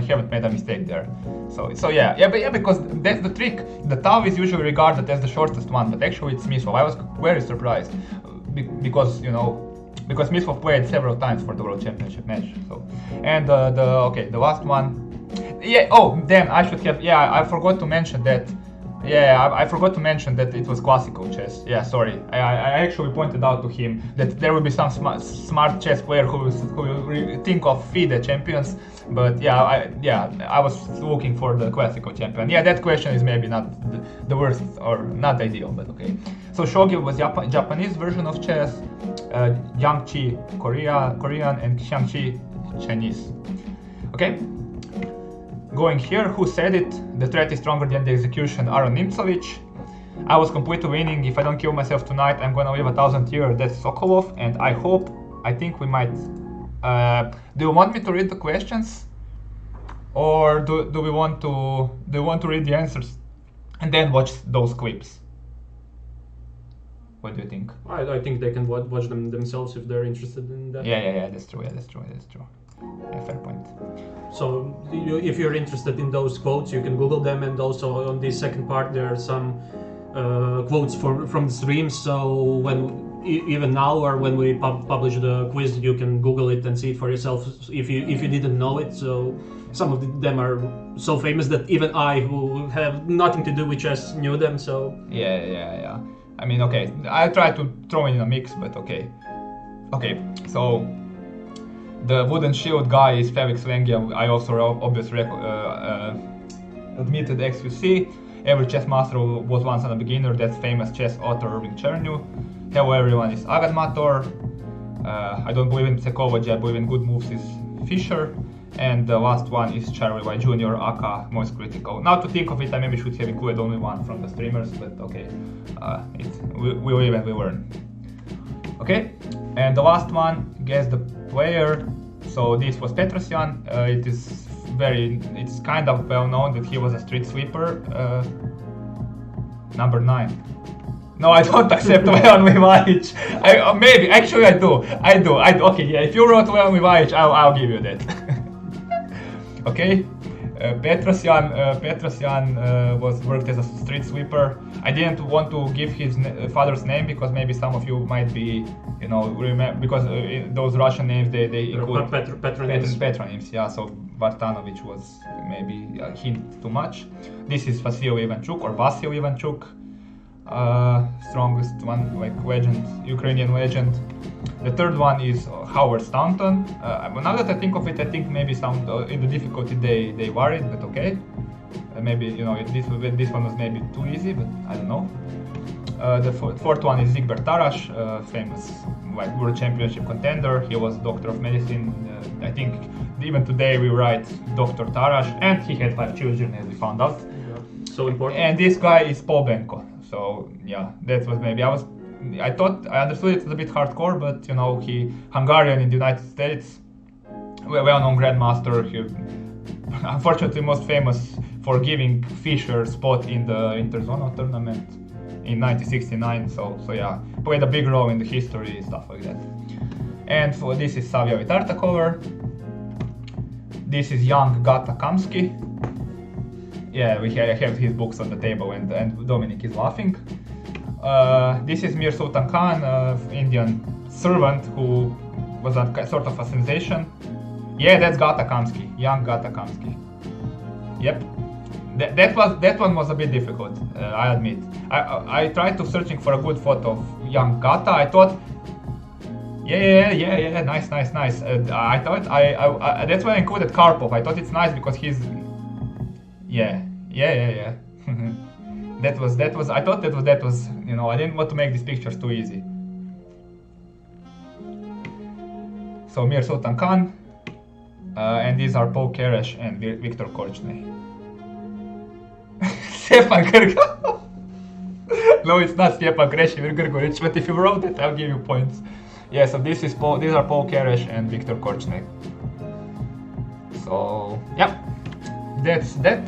haven't made a mistake there. So yeah, because that's the trick. The Tao is usually regarded as the shortest one, but actually it's Smyslov. I was very surprised because Smyslov played several times for the World Championship match. So, and the last one. Yeah. Oh, damn! I should have. Yeah, I forgot to mention that. Yeah, I forgot to mention that it was classical chess. Yeah, sorry. I actually pointed out to him that there will be some smart chess player who will think of FIDE champions. But I was looking for the classical champion. Yeah, that question is maybe not the worst or not ideal, but okay. So shogi was Japanese version of chess, Yangqi Korean, and Xiangqi Chinese. Okay. Going here, who said it? The threat is stronger than the execution. Aaron Nimzovich. I was completely winning. If I don't kill myself tonight, I'm gonna live 1,000 years. That's Sokolov, and I think we might. Do you want me to read the questions, or do you want to read the answers and then watch those clips? What do you think? I think they can watch them themselves if they're interested in that. Yeah, that's true. Yeah, fair point. So if you're interested in those quotes, you can Google them, and also on this second part there are some quotes from the stream. So even now or when we publish the quiz, you can Google it and see it for yourself if you didn't know it. So some of them are so famous that even I, who have nothing to do with chess, knew them. So yeah. I mean, okay, I tried to throw in a mix, but okay. So the wooden shield guy is Felix Lengia. I also obviously admitted XQC. Every chess master was once a beginner. That's famous chess author Irving Chernew. Hello everyone is Agad Mator. I don't believe in psychology, I believe in good moves is Fischer. And the last one is Charlie White Jr. aka most critical. Now to think of it, I maybe should have included only one from the streamers, but okay. We live and we learn. Okay, and the last one, guess the player. So this was Petrosyan. It's kind of well known that he was a street sweeper. Number 9. No, I don't accept Leon Mivajic. Maybe, actually I do. Okay, yeah, if you wrote Leon Mivajic, I'll give you that. Okay, Petrosyan was worked as a street sweeper. I didn't want to give his father's name because maybe some of you might be, remember, because those Russian names they include patronyms. Yeah, so Vartanovich was maybe a hint too much. This is Vasily Ivanchuk or Vasily Ivanchuk, strongest one, like legend, Ukrainian legend. The third one is Howard Staunton. Now that I think of it, I think maybe some in the difficulty they varied, but okay. Maybe this one was maybe too easy, but I don't know. The fourth one is Zigbert Tarash, famous world championship contender. He was doctor of medicine. I think even today we write Dr. Tarash, and he had 5 children, as we found out. so important. And this guy is Pobenko. So yeah, that was maybe I thought I understood it's a bit hardcore, but you know, he Hungarian in the United States, well-known grandmaster. He unfortunately most famous for giving Fischer spot in the Interzonal tournament in 1969. So yeah, played a big role in the history, stuff like that. And for this is Savia Vitarta cover. This is young Gata Kamsky. Yeah, I have his books on the table, and Dominic is laughing. This is Mir Sultan Khan, Indian servant who was a sort of a sensation. Yeah, that's Gata Kamsky, young Gata Kamsky. Yep, that one was a bit difficult. I admit. I tried to searching for a good photo of young Gata. I thought, yeah, nice. I thought that's why I included Karpov. I thought it's nice because he's, yeah. That was. I thought that was. You know, I didn't want to make these pictures too easy. So Mir Sultan Khan, and these are Paul Keres and Viktor Korchnay. Stepan Grigorich. No, it's not Stepan Grigorich, but if you wrote it, I'll give you points. Yeah, so these are Paul Keres and Viktor Korchnay. So yeah, that's that.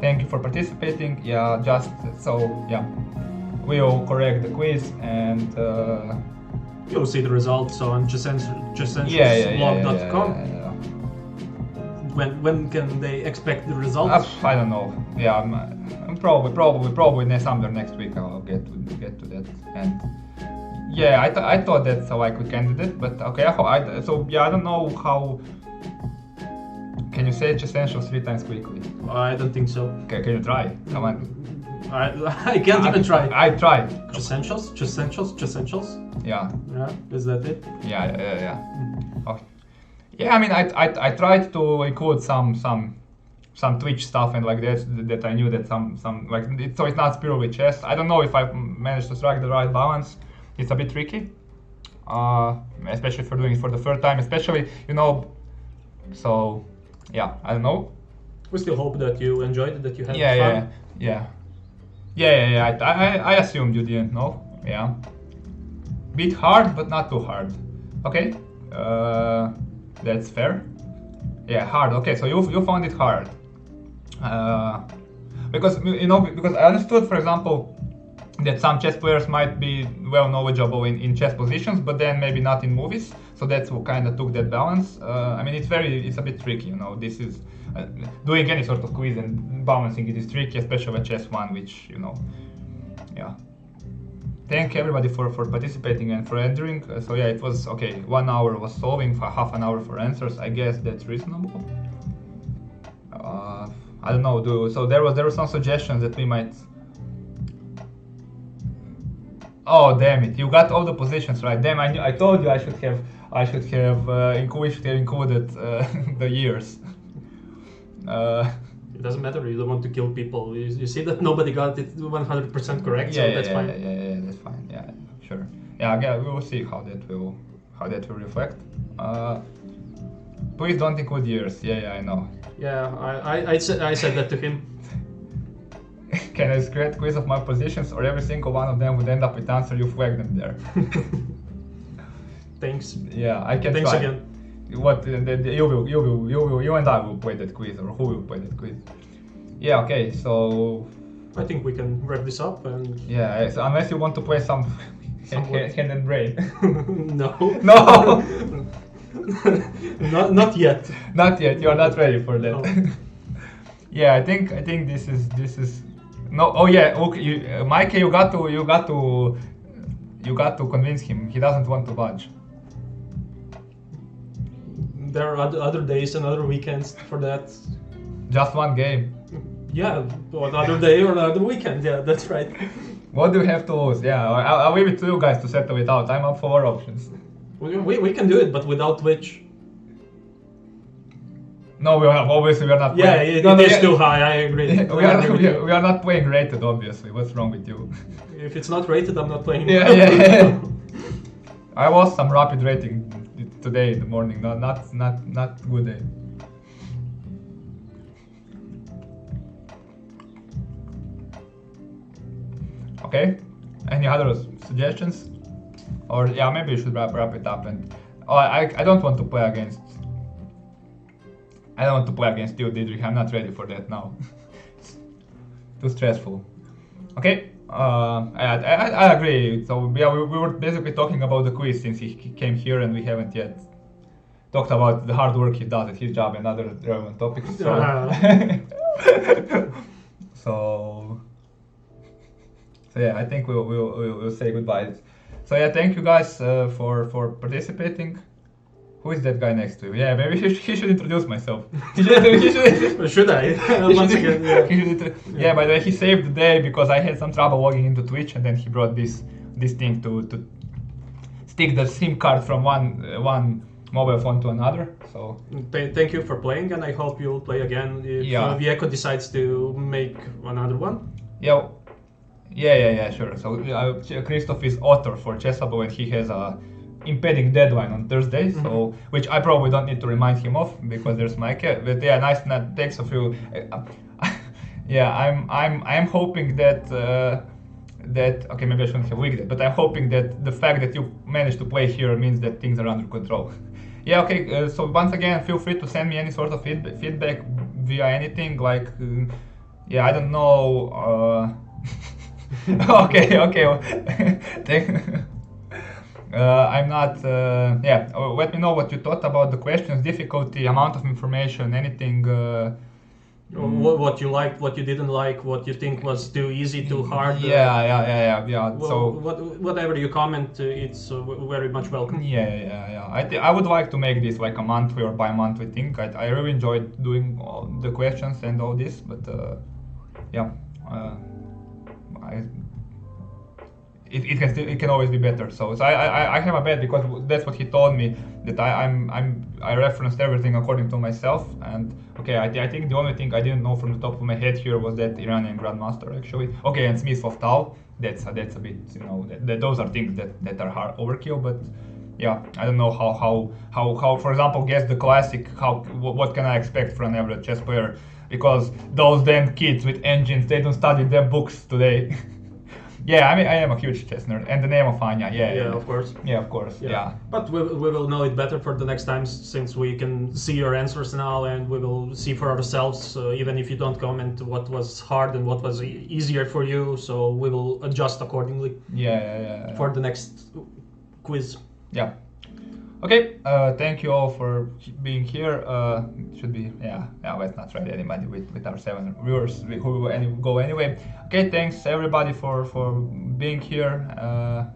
Thank you for participating. Yeah, just so yeah, we'll correct the quiz and you'll see the results on chessentialsblog.com. Yeah. When can they expect the results? I don't know. Yeah, I'm probably somewhere next week I'll get to that. And yeah, I thought that's how I could candidate, but okay. So yeah, I don't know how. Can you say Chessentials 3 times quickly? I don't think so. Okay, can you try? Come on. I can't even try. I tried. Chessentials. Yeah. Yeah. Is that it? Yeah. Okay. Yeah, I mean, I tried to include some Twitch stuff and like that I knew that some like so it's not purely chess. I don't know if I managed to strike the right balance. It's a bit tricky, especially for doing it for the first time, especially you know. So yeah, I don't know. We still hope that you enjoyed it, that you had fun. Yeah. I assumed you didn't know. Yeah. Bit hard, but not too hard. Okay. That's fair. Yeah, hard. Okay, so you found it hard. Because I understood, for example, that some chess players might be well knowledgeable in chess positions, but then maybe not in movies. So that's what kind of took that balance. I mean, it's a bit tricky, you know. This is doing any sort of quiz and balancing it is tricky, especially with chess one, which you know, yeah. Thank everybody for participating and for entering. So yeah, it was okay. 1 hour was solving, for half an hour for answers. I guess that's reasonable. I don't know. So there were some suggestions that we might. Oh damn it! You got all the positions right. Damn, I told you I should have included the years. It doesn't matter. You don't want to kill people. You see that nobody got it 100% correct, so that's fine. Yeah, that's fine. Yeah, sure. Yeah, we will see how that will reflect. Please don't include years. Yeah, I know. Yeah, I said that to him. Can I create quiz of my positions, or every single one of them would end up with answer? You flag them there. Thanks. Yeah, I can Thanks try. again. What you and I will play that quiz, or who will play that quiz? Yeah. Okay. So I think we can wrap this up and. Yeah. So unless you want to play some hand and brain. No. No. Not yet. Not yet. You are not ready for that. No. Yeah. I think this is. No. Oh yeah. Okay. Mike, you got to convince him. He doesn't want to budge. There are other days and other weekends for that. Just one game. Yeah, another day or another weekend. Yeah, that's right. What do you have to lose? Yeah, I'll leave it to you guys to settle it out. I'm up for options. We can do it, but without Twitch. No, obviously we are not. Yeah, playing. it is too high. I agree. We are not playing rated, obviously. What's wrong with you? If it's not rated, I'm not playing. Yeah. I lost some rapid rating today in the morning. Not good day. Okay. Any other suggestions? Or yeah, maybe you should wrap it up. And I don't want to play against. I don't want to play against you, Didrik. I'm not ready for that now. It's too stressful. Okay. I agree. So yeah, we were basically talking about the quiz since he came here, and we haven't yet talked about the hard work he does at his job and other relevant topics. So, so yeah, I think we'll say goodbye. So yeah, thank you guys for participating. Who is that guy next to him? Yeah, maybe he should introduce myself. Should I? Once again, yeah. Yeah, by the way, he saved the day because I had some trouble logging into Twitch, and then he brought this thing to stick the SIM card from one mobile phone to another. So thank you for playing, and I hope you'll play again if Vieko decides to make another one. Yeah, sure. So Christoph is author for Chessable, and he has a impending deadline on Thursday, so which I probably don't need to remind him of because there's Mike. But yeah, nice. Thanks of you. Yeah, I'm hoping that okay, maybe I shouldn't have wigged it, but I'm hoping that the fact that you managed to play here means that things are under control. Yeah, okay. So once again, feel free to send me any sort of feedback via anything. Like, yeah, I don't know. Okay. I'm not. Let me know what you thought about the questions, difficulty, amount of information, anything. What you liked, what you didn't like, what you think was too easy, too hard. Yeah. Well, so whatever you comment, it's very much welcome. Yeah. I would like to make this like a monthly or bi-monthly thing. I really enjoyed doing all the questions and all this, but it can always be better. So I have a bet because that's what he told me, that I referenced everything according to myself. And okay, I think the only thing I didn't know from the top of my head here was that Iranian Grandmaster actually. Okay, and Smith of Tau. That's a bit, you know, that those are things that are hard overkill. But yeah, I don't know how for example, guess the classic. What can I expect from an average chess player? Because those damn kids with engines, they don't study them books today. Yeah, I mean, I am a huge chess nerd, and the name of Anya, Yeah, of course. Yeah, of course, yeah. But we will know it better for the next time, since we can see your answers now, and we will see for ourselves, even if you don't comment what was hard and what was easier for you, so we will adjust accordingly. Yeah. For the next quiz. Yeah. Okay, thank you all for being here. Should be, let's not try anybody with our 7 viewers who will go anyway. Okay, thanks everybody for being here.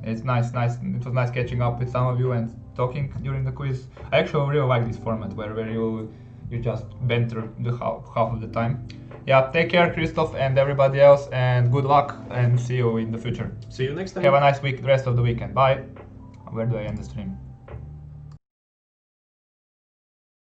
It's nice. It was nice catching up with some of you and talking during the quiz. I actually really like this format where you just banter the half of the time. Yeah, take care, Christoph, and everybody else, and good luck, and see you in the future. See you next time. Have a nice week, the rest of the weekend. Bye. Where do I end the stream?